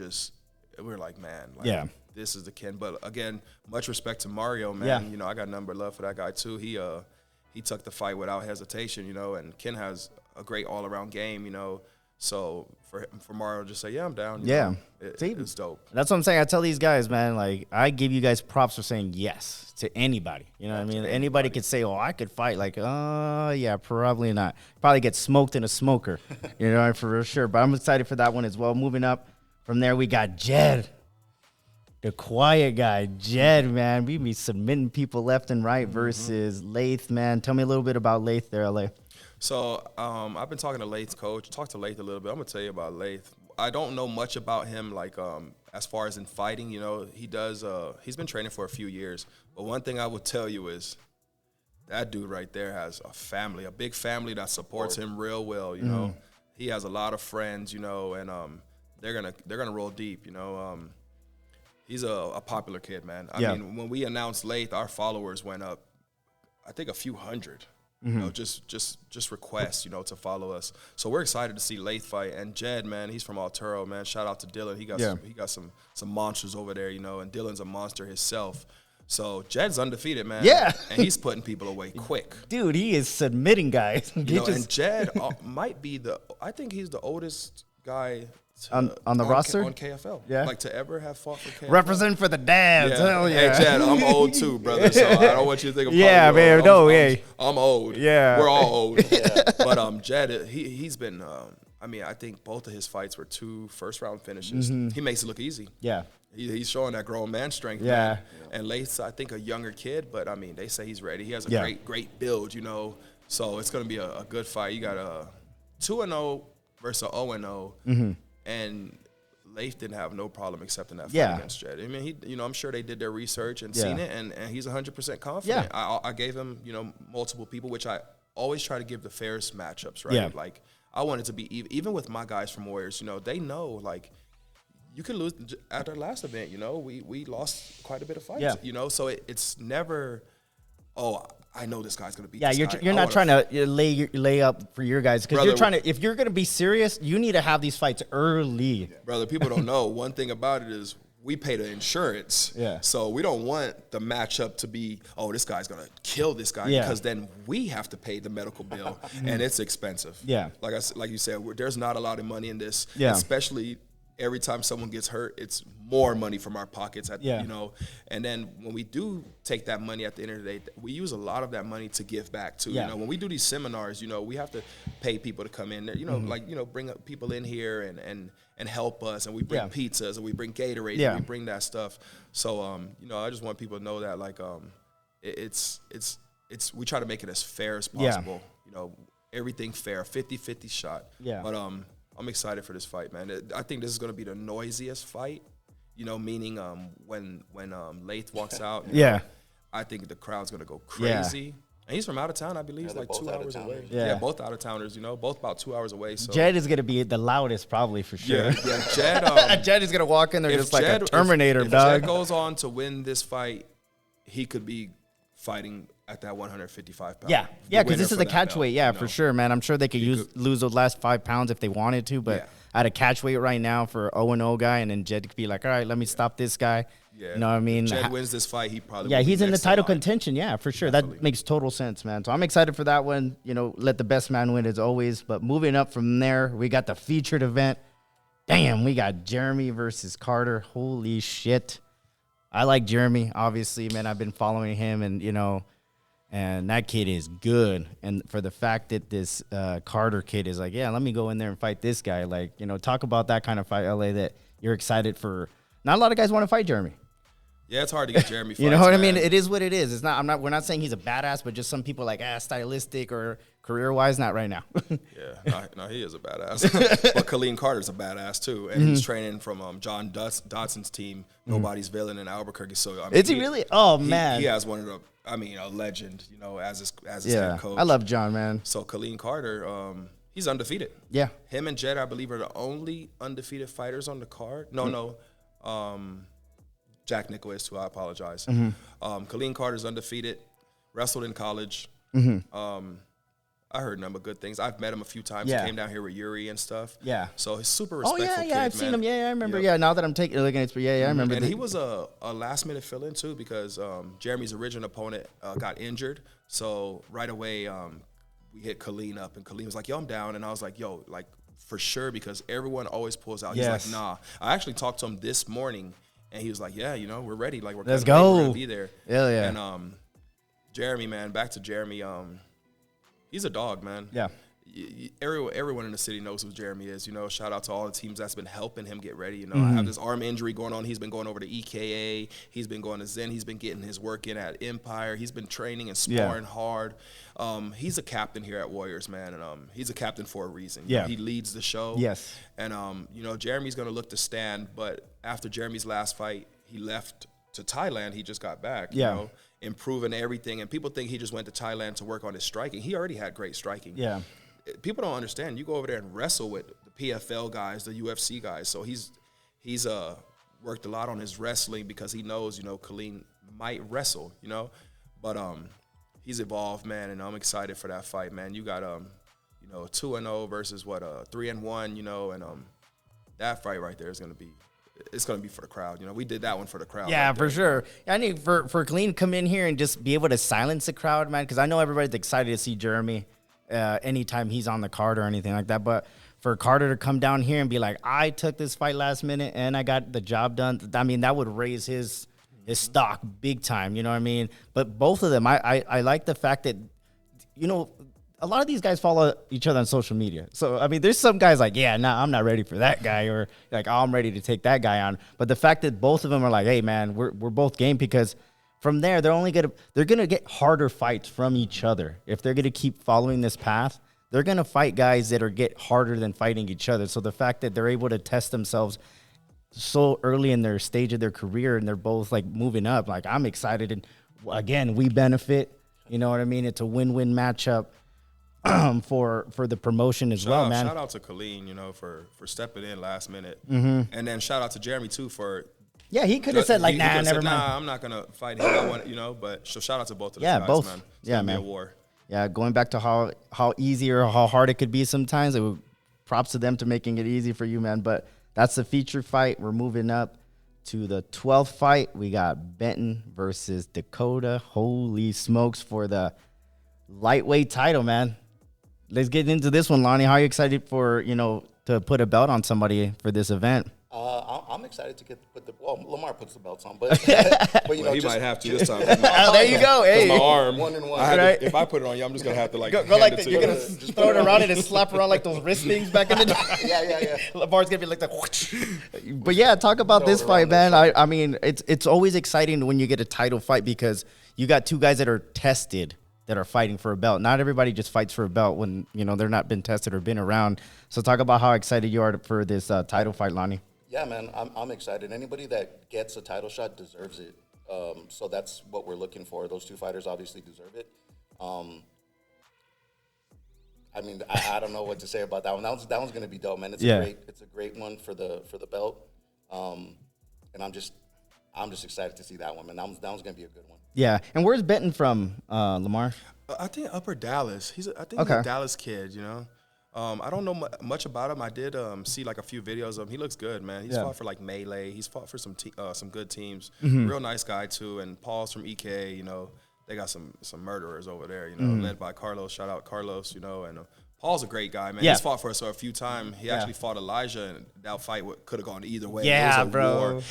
we were like, man, like, this is the Ken. But again, much respect to Mario, man. Yeah. You know, I got number love for that guy too. He took the fight without hesitation, you know. And Ken has a great all around game, you know. So for Mario to just say, I'm down. You know, it's dope. That's what I'm saying. I tell these guys, man, like I give you guys props for saying yes to anybody. You know what I mean? Anybody could say, I could fight. Like, yeah, probably not. Probably get smoked in a smoker, you know, for sure. But I'm excited for that one as well. Moving up from there, we got Jed, the quiet guy. Jed, man, we be submitting people left and right versus Lath, man. Tell me a little bit about Lath there, LA. So I've been talking to Lath's coach. Talked to Lath a little bit. I'm gonna tell you about Lath. I don't know much about him, like as far as in fighting. You know, he does. He's been training for a few years. But one thing I will tell you is that dude right there has a family, a big family that supports him real well. You know, he has a lot of friends. You know, and they're gonna roll deep. You know, he's a popular kid, man. I mean, when we announced Lath, our followers went up, I think a few hundred. You know, just requests, you know, to follow us. So we're excited to see Lath fight. And Jed, man, he's from Alturo, man. Shout out to Dylan. He got some monsters over there, you know, and Dylan's a monster himself. So Jed's undefeated, man. Yeah. And he's putting people away quick. Dude, he is submitting guys. You know, and Jed might be I think he's the oldest guy on the roster? On KFL. Yeah. Like to ever have fought for KFL. Represent for the dads. Hell yeah. Hey, Jed, I'm old too, brother. So I don't want you to think I'm old. Yeah. We're all old. But Jed, he's been, I think both of his fights were 2 first-round finishes. He makes it look easy. Yeah. He's showing that grown man strength. Yeah. Man. And Lath's, I think, a younger kid, but, they say he's ready. He has a great build, you know. So it's going to be a good fight. You got a 2-0 versus a 0-0. And Lath didn't have no problem accepting that fight against Jed. I mean, I'm sure they did their research and seen it, and he's 100% confident. Yeah. I gave him, multiple people, which I always try to give the fairest matchups, right? Yeah. Like, I want it to be even with my guys from Warriors, they know, like, you can lose at our last event, we lost quite a bit of fights, so it's never, I know this guy's gonna beat. Yeah, you're not trying to lay up for your guys because you're trying to. If you're gonna be serious, you need to have these fights early. Brother, people don't know. One thing about it is we pay the insurance. Yeah. So we don't want the matchup to be, this guy's gonna kill this guy because then we have to pay the medical bill and it's expensive. Yeah. Like you said, there's not a lot of money in this. Yeah. Especially every time someone gets hurt, it's more money from our pockets, Yeah. you know. And then when we do take that money at the end of the day, we use a lot of that money to give back too. Yeah. You know, when we do these seminars, you know, we have to pay people to come in, you know, Mm-hmm. like, you know, bring up people in here and help us, and we bring Yeah. pizzas and we bring Gatorade, Yeah. and we bring that stuff. So, you know, I just want people to know that, like, it's we try to make it as fair as Yeah. possible. You know, everything fair, 50-50 shot. Yeah. But I'm excited for this fight, man. I think this is going to be the noisiest fight. You know, meaning when Lath walks out. You Yeah. know, I think the crowd's going to go crazy. And he's from out of town, I believe. Yeah, He's they're like both 2 out of hours town. away. Yeah. Yeah, both out of towners. You know, both about 2 hours away. So Jed is gonna be the loudest, probably for sure. yeah, Jed. Jed is gonna walk in there If just like Jed- a Terminator, if dog. Jed goes on to win this fight, he could be fighting at that 155 pound. Yeah, the yeah, because winner this is for a that catch belt, weight. Yeah, you for know? sure, man. I'm sure they could lose those last 5 pounds if they wanted to, but Yeah. at a catch weight right now for 0-0 guy, and then Jed could be like, all right, let me stop this guy. Yeah. You know what I mean? If Jed wins this fight, he probably Yeah, will be he's in the next title line. contention. Yeah, for sure. Definitely. That makes total sense, man. So I'm excited for that one. You know, let the best man win as always. But moving up from there, we got the featured event. Damn, we got Jeremy versus Carter. Holy shit. I like Jeremy, obviously, man. I've been following him, and, you know, and that kid is good. And for the fact that this Carter kid is like, yeah, let me go in there and fight this guy. Like, you know, talk about that kind of fight, LA, that you're excited for. Not a lot of guys want to fight Jeremy. Yeah, it's hard to get Jeremy fights, You know what I man. mean? It is what it is. It's not. We're not saying he's a badass, but just some people are like, stylistic or career wise, not right now. Yeah, no, he is a badass. But Colleen Carter's a badass too, and he's training from John Dodson's team, Nobody's Villain in Albuquerque. So I mean, Is he really? Oh man, he has one of the. I mean, a legend. You know, as his yeah. head coach. I love John, man. So Colleen Carter, he's undefeated. Yeah, Him and Jed, I believe, are the only undefeated fighters on the card. No. Jack Nickel is too. I apologize. Colleen Carter's undefeated, wrestled in college. I heard nothing but good things. I've met him a few times. Yeah. He came down here with Yuri and stuff. Yeah. So he's super Oh respectful yeah, kid, I've seen man. him. Yeah, I remember. Yep. Yeah, now that I'm looking at it, yeah, I remember. And he was a last minute fill-in too, because Jeremy's original opponent got injured. So right away we hit Colleen up, and Colleen was like, "Yo, I'm down," and I was like, "Yo, like for sure," because everyone always pulls out. Yes. He's like, "Nah." I actually talked to him this morning, and he was like, "Yeah, you know, we're ready. Like we're Let's kinda ready. We're go. gonna be there." Hell yeah. And Jeremy, man, back to Jeremy. He's a dog, man. Yeah. Everyone in the city knows who Jeremy is. You know, shout out to all the teams that's been helping him get ready. You know, I have this arm injury going on. He's been going over to EKA. He's been going to Zen. He's been getting his work in at Empire. He's been training and sparring hard. He's a captain here at Warriors, man, and he's a captain for a reason. You Yeah. know, he leads the show. Yes. And you know, Jeremy's gonna look to stand, but after Jeremy's last fight, he left to Thailand. He just got back. Yeah. You know, improving everything, and people think he just went to Thailand to work on his striking. He already had great striking. Yeah. People don't understand. You go over there and wrestle with the PFL guys, the UFC guys. So he's worked a lot on his wrestling because he knows, you know, Colleen might wrestle, you know. But he's evolved, man, and I'm excited for that fight, man. You got you know, 2-0 versus 3-1, you know, and that fight right there is gonna be. It's gonna be for the crowd, you know. We did that one for the crowd. Yeah, right for there. sure. I need for Colleen to come in here and just be able to silence the crowd, man, because I know everybody's excited to see Jeremy anytime he's on the card or anything like that. But for Carter to come down here and be like, I took this fight last minute and I got the job done, I mean, that would raise his stock big time, you know what I mean? But both of them, I like the fact that, you know, a lot of these guys follow each other on social media. So, I mean, there's some guys like, yeah, nah, I'm not ready for that guy, or like, oh, I'm ready to take that guy on. But the fact that both of them are like, hey, man, we're both game, because from there, they're gonna get harder fights from each other. If they're gonna keep following this path, they're gonna fight guys that get harder than fighting each other. So the fact that they're able to test themselves so early in their stage of their career, and they're both like moving up, like, I'm excited. And again, we benefit, you know what I mean? It's a win-win matchup for the promotion as well, man. Shout out to Colleen, you know, for stepping in last minute. And then shout out to Jeremy too for. Yeah, he could have said like, He nah, could've never said, mind. Nah, I'm not gonna fight him. I want, you know, but so shout out to both of those Yeah, guys, both. man. It's Yeah, gonna be man. a war. Yeah, going back to how easy or how hard it could be sometimes, props to them to making it easy for you, man. But that's the feature fight. We're moving up to the 12th fight. We got Benton versus Dakota. Holy smokes, for the lightweight title, man. Let's get into this one, Lonnie. How are you excited for, you know, to put a belt on somebody for this event? I'm excited to Lamar puts the belts on, but but He might have to this time. Oh, there you go. Hey, My arm. 1-1. Right. If I put it on you, I'm just gonna have to go like that. You're gonna just throw it around and slap around like those wrist things back in the day. Yeah. Lamar's gonna be like that. But yeah, talk about this fight, man. I mean, it's always exciting when you get a title fight because you got two guys that are tested that are fighting for a belt. Not everybody just fights for a belt when they're not been tested or been around. So talk about how excited you are for this title fight, Lonnie. Yeah, man, I'm excited. Anybody that gets a title shot deserves it. So that's what we're looking for. Those two fighters obviously deserve it. I mean, I don't know what to say about that one. That one's going to be dope, man. It's a great one for the belt. And I'm just excited to see that one, man. That one's going to be a good one. Yeah, and where's Benton from, Lamar? I think Upper Dallas. He's a Dallas kid, I don't know much about him. I did see like a few videos of him. He looks good, man. He's fought for like Melee. He's fought for some good teams. Real nice guy too. And Paul's from EK. They got some murderers over there. Led by Carlos. Shout out Carlos. And Paul's a great guy, man. Yeah. He's fought for us a few times. He actually fought Elijah, and that fight could have gone either way. Yeah, it was a bro.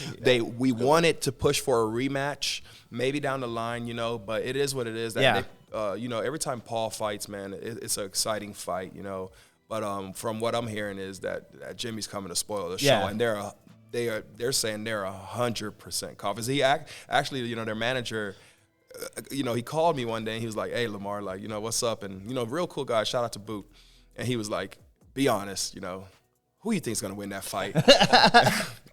War. We wanted to push for a rematch, maybe down the line, but it is what it is. Every time Paul fights, man, it's an exciting fight, But from what I'm hearing is that Jimmy's coming to spoil the show, and they're saying they're 100% confident. He actually, their manager. He called me one day and he was like, "Hey, Lamar, like, what's up?" And, real cool guy, shout out to Boot. And he was like, "Be honest, who you think's going to win that fight?"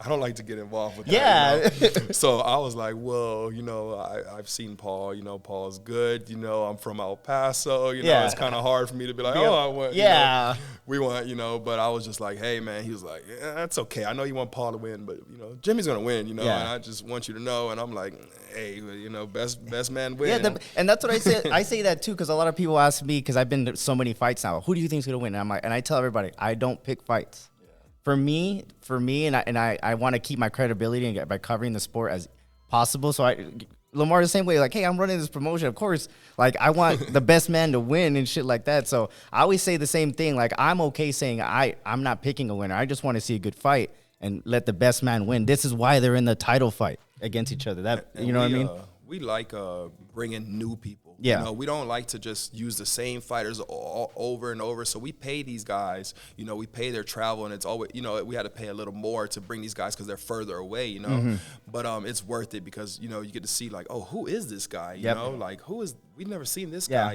I don't like to get involved with that. Yeah. So I was like, well, I've seen Paul. Paul's good. I'm from El Paso. It's kind of hard for me to be like, oh, I want, we want, but I was just like, hey, man. He was like, yeah, that's okay. I know you want Paul to win, but, Jimmy's going to win, and I just want you to know. And I'm like, hey, best man win. Yeah, and that's what I say. I say that, too, because a lot of people ask me, because I've been to so many fights now, who do you think's going to win? And I'm like, and I tell everybody, I don't pick fights. For me, and I want to keep my credibility by covering the sport as possible. So Lamar the same way, like, hey, I'm running this promotion. Of course, like, I want the best man to win and shit like that. So I always say the same thing. Like, I'm okay saying I'm not picking a winner. I just want to see a good fight and let the best man win. This is why they're in the title fight against each other. What I mean? We like bringing new people. Yeah. We don't like to just use the same fighters over and over. So we pay these guys, we pay their travel, and it's always, we had to pay a little more to bring these guys because they're further away, But it's worth it because, you get to see like, oh, who is this guy? Like we've never seen this guy,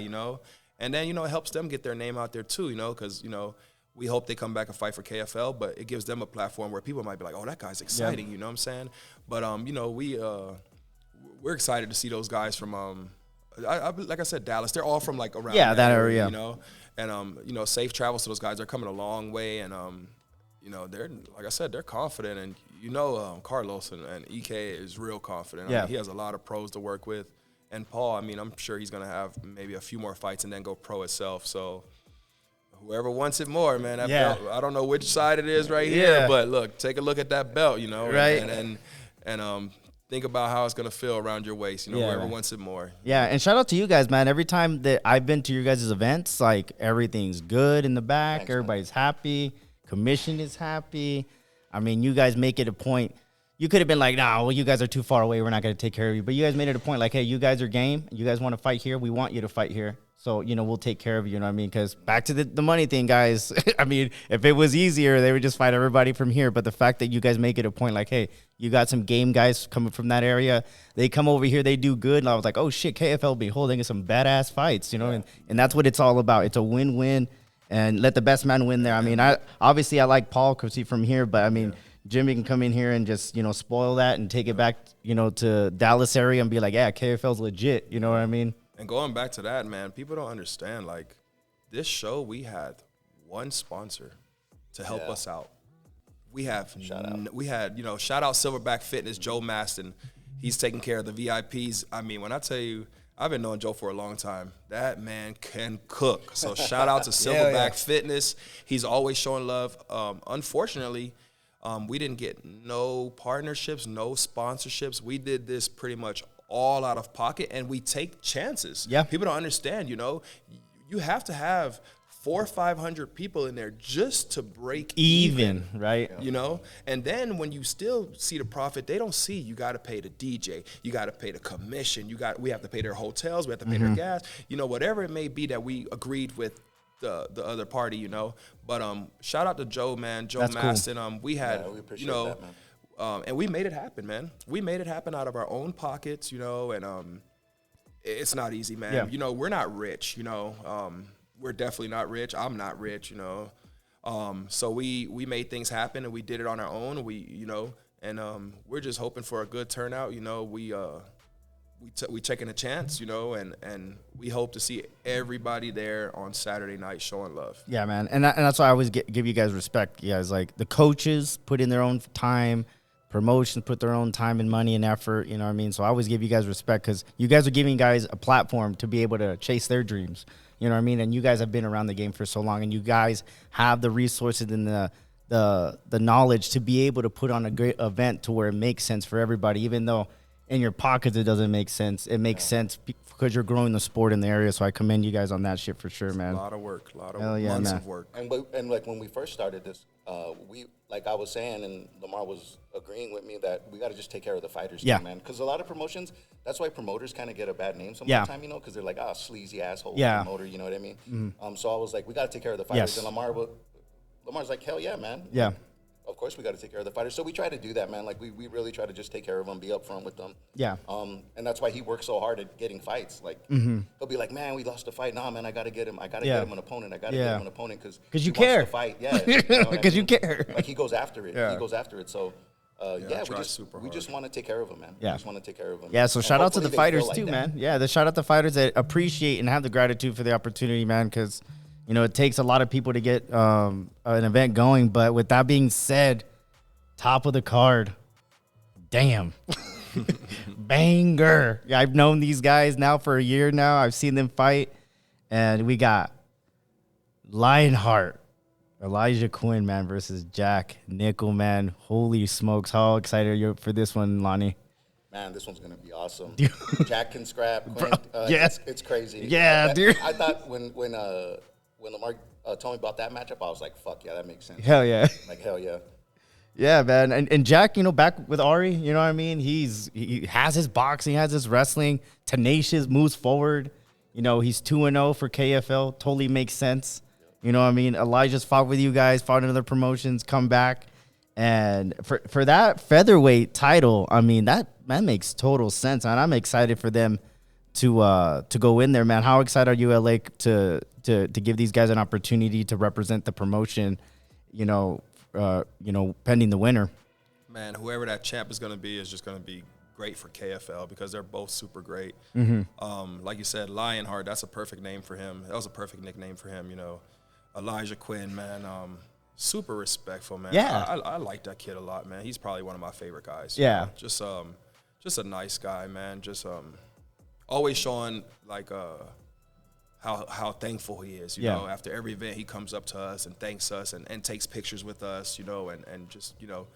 And then, it helps them get their name out there too, because, we hope they come back and fight for KFL, but it gives them a platform where people might be like, oh, that guy's exciting, you know what I'm saying? But, we're excited to see those guys from, like I said, Dallas. They're all from like around that area, and safe travels to those guys. They're coming a long way, and they're, like I said, they're confident, and Carlos and EK is real confident. I mean, he has a lot of pros to work with, and Paul. I mean, I'm sure he's gonna have maybe a few more fights and then go pro itself. So whoever wants it more, man. That belt, I don't know which side it is right here, but look, take a look at that belt, right, and think about how it's going to feel around your waist, whoever wants it more. Yeah, and shout out to you guys, man. Every time that I've been to your guys' events, like, everything's good in the back. Thanks, everybody's happy. Commission is happy. I mean, you guys make it a point. You could have been like, nah, well, you guys are too far away. We're not going to take care of you. But you guys made it a point like, hey, you guys are game. You guys want to fight here. We want you to fight here. So, we'll take care of you, you know what I mean? Because back to the money thing, guys. I mean, if it was easier, they would just fight everybody from here. But the fact that you guys make it a point like, hey, you got some game guys coming from that area. They come over here, they do good. And I was like, oh, shit, KFL be holding some badass fights, and that's what it's all about. It's a win-win, and let the best man win there. I mean, I like Paul because he's from here, but, I mean, Jimmy can come in here and just, spoil that and take it back, to Dallas area and be like, yeah, KFL's legit. You know what I mean? And going back to that, man, people don't understand. Like, this show, we had one sponsor to help us out. We had, shout out Silverback Fitness, Joe Maston. He's taking care of the VIPs. I mean, when I tell you, I've been knowing Joe for a long time. That man can cook. So shout out to Silverback Fitness. He's always showing love. Unfortunately, we didn't get no partnerships, no sponsorships. We did this pretty much all out of pocket, and we take chances. Yeah. People don't understand, you have to have 400 or 500 people in there just to break even, right? You know, and then when you still see the profit, they don't see you got to pay the DJ, you got to pay the commission, we have to pay their hotels, we have to pay their gas, you know, whatever it may be that we agreed with the other party, you know. But shout out to Joe, man, Joe Maston. Cool. We had, we appreciate you know, that, man. And we made it happen, man. We made it happen out of our own pockets, you know, and it's not easy, man. Yeah. You know, we're not rich, you know. We're definitely not rich. I'm not rich, you know. So we made things happen, and we did it on our own. You know, and we're just hoping for a good turnout. You know, we taking a chance, you know, and we hope to see everybody there on Saturday night showing love. Yeah, man, and that's why I always give you guys respect. You guys, like, the coaches put in their own time, promotions put their own time and money and effort. You know what I mean? So I always give you guys respect because you guys are giving guys a platform to be able to chase their dreams. You know what I mean? And you guys have been around the game for so long, and you guys have the resources and the knowledge to be able to put on a great event to where it makes sense for everybody, even though in your pockets it doesn't make sense. It makes sense because you're growing the sport in the area. So I commend you guys on that shit for sure, man. A lot of work, yeah, months man. of work. And like when we first started this, we, like I was saying, and Lamar was agreeing with me, that we got to just take care of the fighters, Yeah. too, man. Because a lot of promotions, that's why promoters kind of get a bad name Yeah. sometimes, you know, because they're like, sleazy asshole Yeah. promoter, you know what I mean? So I was like, we got to take care of the fighters. Yes. And Lamar's like, hell yeah, man. Yeah. Of course we got to take care of the fighters. So we try to do that, man. Like, we really try to just take care of them, be upfront with them. Yeah. And that's why he works so hard at getting fights. Like, he'll be like, man, we lost a fight. Nah, man, I got to get him. I got to get him an opponent. I got to get him an opponent because you care. Wants to fight. Yeah. You know what I Because you mean? care. Like, he goes after it. Yeah. He goes after it. So, we just want to take care of him, man. Yeah. We just want to take care of him. Yeah, so And shout out to the hopefully they feel fighters like too, that. man. Yeah, shout out to fighters that appreciate and have the gratitude for the opportunity, man, because, you know, it takes a lot of people to get an event going. But with that being said, top of the card, damn. Banger. Yeah, I've known these guys now for a year now. I've seen them fight. And we got Lionheart, Elijah Quinn, man, versus Jack Nickel, man. Holy smokes. How excited are you for this one, Lonnie? Man, this one's gonna be awesome. Jack can scrap. Quinn, yes. It's crazy. Yeah, dude. I thought when Lamar told me about that matchup, I was like, fuck yeah, that makes sense. Hell yeah. Like, hell yeah. Yeah, man. And Jack, you know, back with Ari, you know what I mean? He has his boxing, he has his wrestling, tenacious, moves forward. You know, he's 2-0 for KFL. Totally makes sense. You know what I mean? Elijah's fought with you guys, fought in other promotions, come back. And for that featherweight title, I mean, that makes total sense. And I'm excited for them to go in there, man. How excited are you, LA, to give these guys an opportunity to represent the promotion, pending the winner? Man, whoever that champ is going to be is just going to be great for KFL because they're both super great. Like you said, Lionheart, that's a perfect name for him. That was a perfect nickname for him, you know. Elijah Quinn, man, super respectful, man. Yeah. I like that kid a lot, man. He's probably one of my favorite guys. Yeah. You know? Just a nice guy, man. Just always showing like how thankful he is, you know. After every event, he comes up to us and thanks us and takes pictures with us, you know, and just, you know,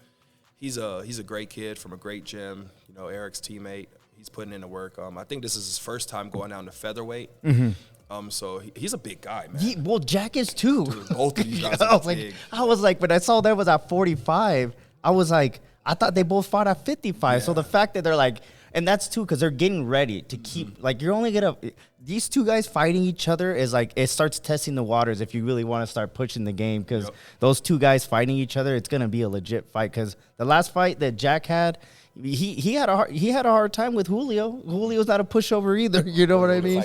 he's a great kid from a great gym, you know, Eric's teammate. He's putting in the work. I think this is his first time going down to featherweight. So he's a big guy, man. Well, Jack is too. Dude, both of these guys are big. I was like, when I saw that was at 45, I was like, I thought they both fought at 55. Yeah. So the fact that they're like, and that's too, because they're getting ready to keep, like, you're only going to, these two guys fighting each other is like, it starts testing the waters if you really want to start pushing the game, because those two guys fighting each other, it's going to be a legit fight. Because the last fight that Jack had, he had a hard time with Julio. Julio's not a pushover either. You know what I mean?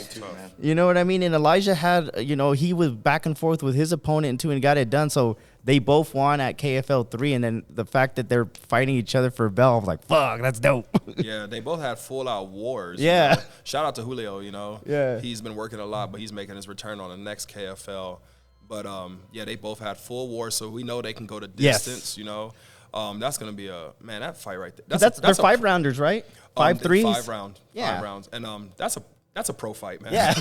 You know what I mean? And Elijah had, you know, he was back and forth with his opponent too and got it done. So they both won at KFL 3. And then the fact that they're fighting each other for a belt, I was like, fuck, that's dope. Yeah, they both had full out wars. Yeah. You know? Shout out to Julio, you know. Yeah. He's been working a lot, but he's making his return on the next KFL. But yeah, they both had full wars, so we know they can go to distance, you know. That's gonna be that fight right there. They're 5 rounders, right? 5 threes? 5 rounds. Yeah. 5 rounds. And that's a pro fight, man. Yeah.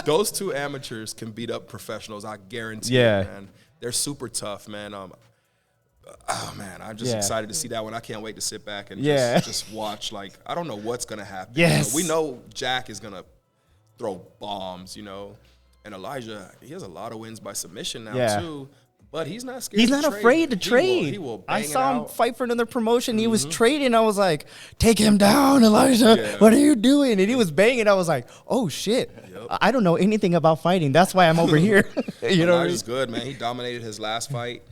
Those two amateurs can beat up professionals, I guarantee Yeah. you, man. They're super tough, man. Oh man, I'm just excited to see that one. I can't wait to sit back and just watch. Like, I don't know what's gonna happen. Yes. You know, we know Jack is gonna throw bombs, you know. And Elijah, he has a lot of wins by submission now Yeah. too. But he's not scared. He's to not trade. afraid to trade. He will I bang saw it him out. fight for another promotion. He was trading. I was like, take him down, Elijah. Yeah. What are you doing? And he was banging. I was like, oh, shit. Yep. I don't know anything about fighting. That's why I'm over here. You know what I mean? Elijah's good, man. He dominated his last fight.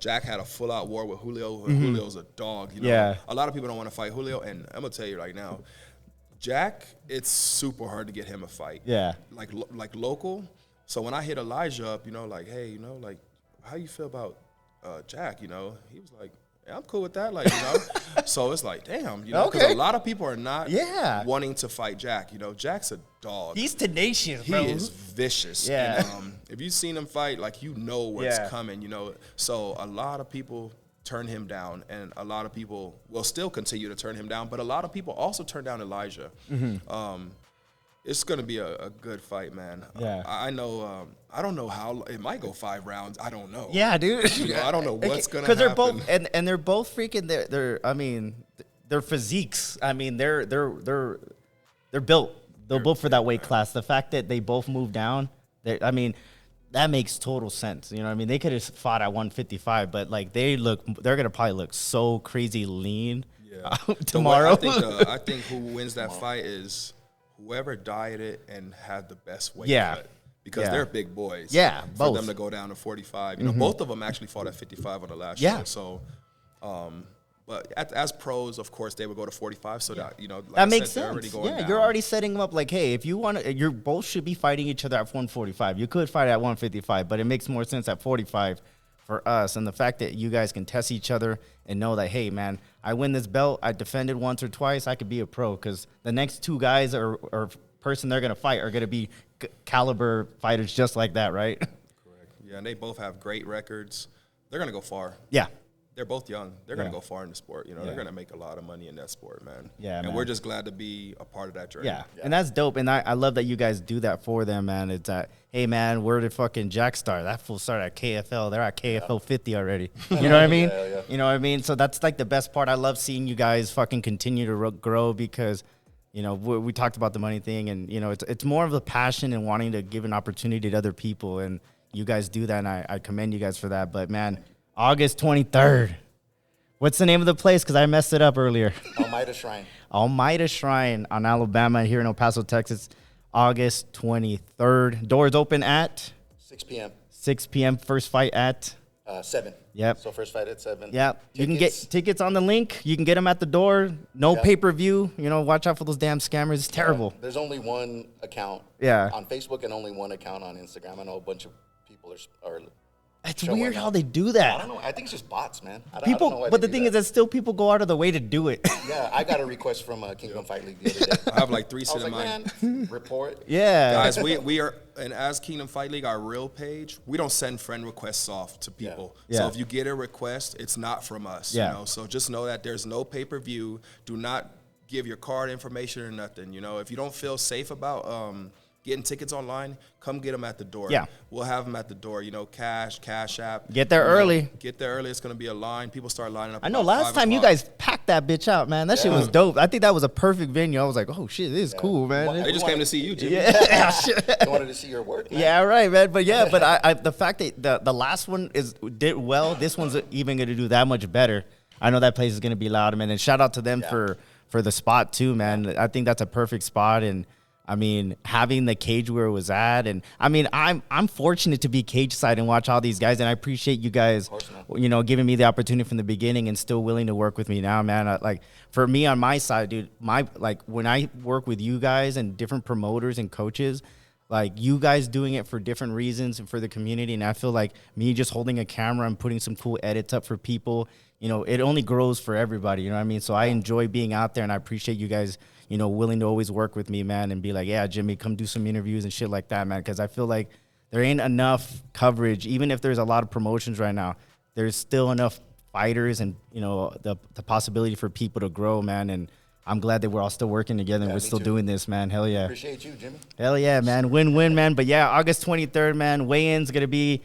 Jack had a full-out war with Julio. Julio's a dog. You know? Yeah. A lot of people don't want to fight Julio, and I'm gonna tell you right now, Jack, it's super hard to get him a fight. Yeah. Like local. So when I hit Elijah up, you know, like, hey, you know, like, how you feel about Jack? You know, he was like, yeah, I'm cool with that. Like, you know, so it's like, damn, you know, because Okay. a lot of people are not Yeah. wanting to fight Jack. You know, Jack's a dog. He's tenacious, He bro. is vicious. Yeah. And, if you've seen him fight, like, you know what's Yeah. coming, you know. So a lot of people turn him down, and a lot of people will still continue to turn him down, but a lot of people also turn down Elijah. It's going to be a good fight, man. Yeah. I know, I don't know how, it might go 5 rounds. I don't know. Yeah, dude. You know, I don't know what's going to happen. Because they're both, and they're both freaking, I mean, their physiques. I mean, they're built. They're built for that weight class. The fact that they both moved down, I mean, that makes total sense. You know what I mean? They could have fought at 155, but like they're gonna probably look so crazy lean tomorrow. I think who wins that fight is whoever dieted and had the best weight cut. Because Yeah. they're big boys. Yeah, For both. them to go down to 45. You know, both of them actually fought at 55 on the last Yeah. show. So, but as pros, of course, they would go to 45. So that, you know, like That I makes said, they're already sense. going Yeah, down. you're already setting them up like, hey, if you want to, you both should be fighting each other at 145. You could fight at 155, but it makes more sense at 45 for us. And the fact that you guys can test each other and know that, hey, man, I win this belt, I defended once or twice, I could be a pro. Because the next two guys or person they're going to fight are going to be caliber fighters just like that, right? Correct. Yeah, and they both have great records. They're going to go far. Yeah. They're both young. They're going Yeah. to go far in the sport. You know, Yeah. they're going to make a lot of money in that sport, man. Yeah, and man. we're just glad to be a part of that journey. Yeah. And that's dope. And I love that you guys do that for them, man. It's that, hey, man, where did fucking Jack start? That fool started at KFL. They're at KFL 50 already. You know what I mean? Yeah. You know what I mean? So that's like the best part. I love seeing you guys fucking continue to grow because, you know, we talked about the money thing, and, you know, it's more of a passion and wanting to give an opportunity to other people. And you guys do that, and I commend you guys for that. But, man, August 23rd. What's the name of the place? Because I messed it up earlier. Almeida Shrine. Almeida Shrine on Alabama here in El Paso, Texas, August 23rd. Doors open at 6 p.m. 6 p.m. First fight at 7. Yep. So first fight at 7. Yep. You can get Tickets. tickets on the link. You can get them at the door. No Yeah. pay-per-view. You know, watch out for those damn scammers. It's terrible. There's only one account Yeah. on Facebook and only one account on Instagram. I know a bunch of people are It's showing weird up. how they do I that. don't know. I think it's just bots, man. I don't know People, why but they the do thing is that still people go out of the way to do it. Yeah, I got a request from Kingdom Fight League the other day. I have like 3 I was sitting like, in mine. man, report. Yeah. Guys, we are, and as Kingdom Fight League, our real page, we don't send friend requests off to people. Yeah. So if you get a request, it's not from us. Yeah. You know? So just know that there's no pay-per-view. Do not give your card information or nothing. You know, if you don't feel safe about getting tickets online, come get them at the door. Yeah. We'll have them at the door. You know, Cash App. Get there You know, early. Get there early. It's going to be a line. People start lining up. I know about last 5 time you o'clock. guys packed that bitch out, man. That shit was dope. I think that was a perfect venue. I was like, oh, shit, this is cool, man. Well, They just came to see you, Jimmy. Yeah, shit. I wanted to see your work, man. Yeah, right, man. But yeah, but I the fact that the last one did well, this one's even going to do that much better. I know that place is going to be loud, man. And shout out to them for the spot too, man. I think that's a perfect spot. And I mean, having the cage where it was at, and I mean, I'm fortunate to be cage side and watch all these guys, and I appreciate you guys, you know, giving me the opportunity from the beginning and still willing to work with me now, man. Like for me on my side, dude, like when I work with you guys and different promoters and coaches, like you guys doing it for different reasons and for the community, and I feel like me just holding a camera and putting some cool edits up for people, you know, it only grows for everybody, you know what I mean? So I enjoy being out there, and I appreciate you guys, you know, willing to always work with me, man, and be like, yeah, Jimmy, come do some interviews and shit like that, man, because I feel like there ain't enough coverage. Even if there's a lot of promotions right now, there's still enough fighters and, you know, the possibility for people to grow, man, and I'm glad that we're all still working together and we're me still too. doing this, man. Hell yeah. Appreciate you, Jimmy. Hell yeah, man. Win-win, man. But yeah, August 23rd, man. Weigh-in's going to be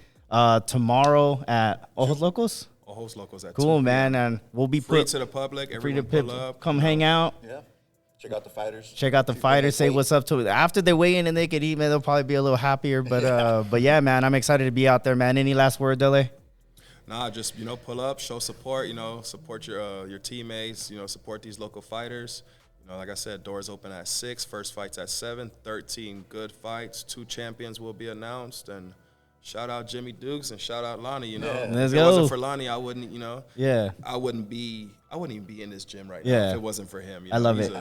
tomorrow at Ojos Locos. Ojos Locos at Cool, 2 man. And we'll be Free to the public. free to Everyone pull up. come hang out. Yeah. Check out the fighters. Check out the fighters. Say what's up to it. After they weigh in and they could eat, man, they'll probably be a little happier. But yeah, man, I'm excited to be out there, man. Any last word, Dele? Nah, just, pull up, show support, support your teammates, support these local fighters. Like I said, doors open at 6, first fight's at 7, 13 good fights, 2 champions will be announced, and shout out Jimmy Dukes and shout out Lonnie, Yeah. If it wasn't for Lonnie, I wouldn't, Yeah. I wouldn't even be in this gym right Yeah. now if it wasn't for him. I love it.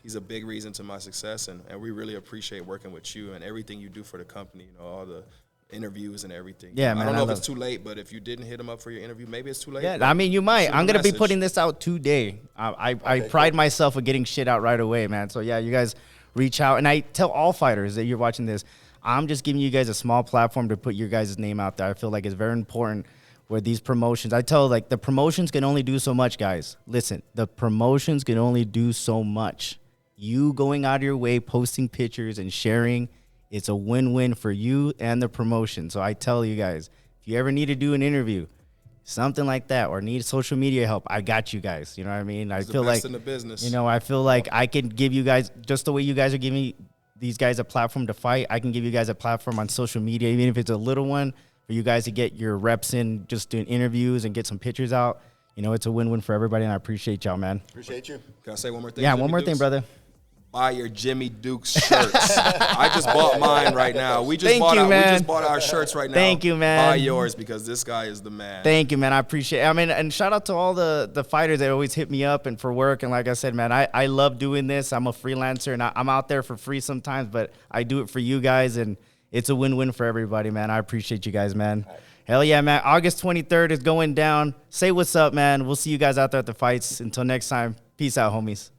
He's a big reason to my success, and we really appreciate working with you and everything you do for the company, all the interviews and everything. Yeah, man. I don't know if it's too late, but if you didn't hit him up for your interview, maybe it's too late. Yeah, I mean, you might. I'm going to be message. putting this out today. I pride myself with getting shit out right away, man. So, yeah, you guys reach out. And I tell all fighters that you're watching this, I'm just giving you guys a small platform to put your guys' name out there. I feel like it's very important with these promotions. I tell, the promotions can only do so much, guys. Listen, the promotions can only do so much. You going out of your way, posting pictures and sharing, it's a win-win for you and the promotion. So I tell you guys, if you ever need to do an interview, something like that, or need social media help, I got you guys. You know what I mean? I feel like, in the business. I feel like I can give you guys, just the way you guys are giving these guys a platform to fight, I can give you guys a platform on social media, even if it's a little one, for you guys to get your reps in, just doing interviews and get some pictures out. It's a win-win for everybody, and I appreciate y'all, man. Appreciate you. Can I say one more thing? Yeah, Jimmy one more Dukes? thing, brother. Buy your Jimmy Dukes shirts. I just bought mine right now. We just Thank you, man. We just bought our shirts right now. Thank you, man. Buy yours because this guy is the man. Thank you, man. I appreciate it. I mean, and shout out to all the fighters that always hit me up and for work. And like I said, man, I love doing this. I'm a freelancer, and I'm out there for free sometimes, but I do it for you guys, and it's a win-win for everybody, man. I appreciate you guys, man. Right. Hell yeah, man. August 23rd is going down. Say what's up, man. We'll see you guys out there at the fights. Until next time, peace out, homies.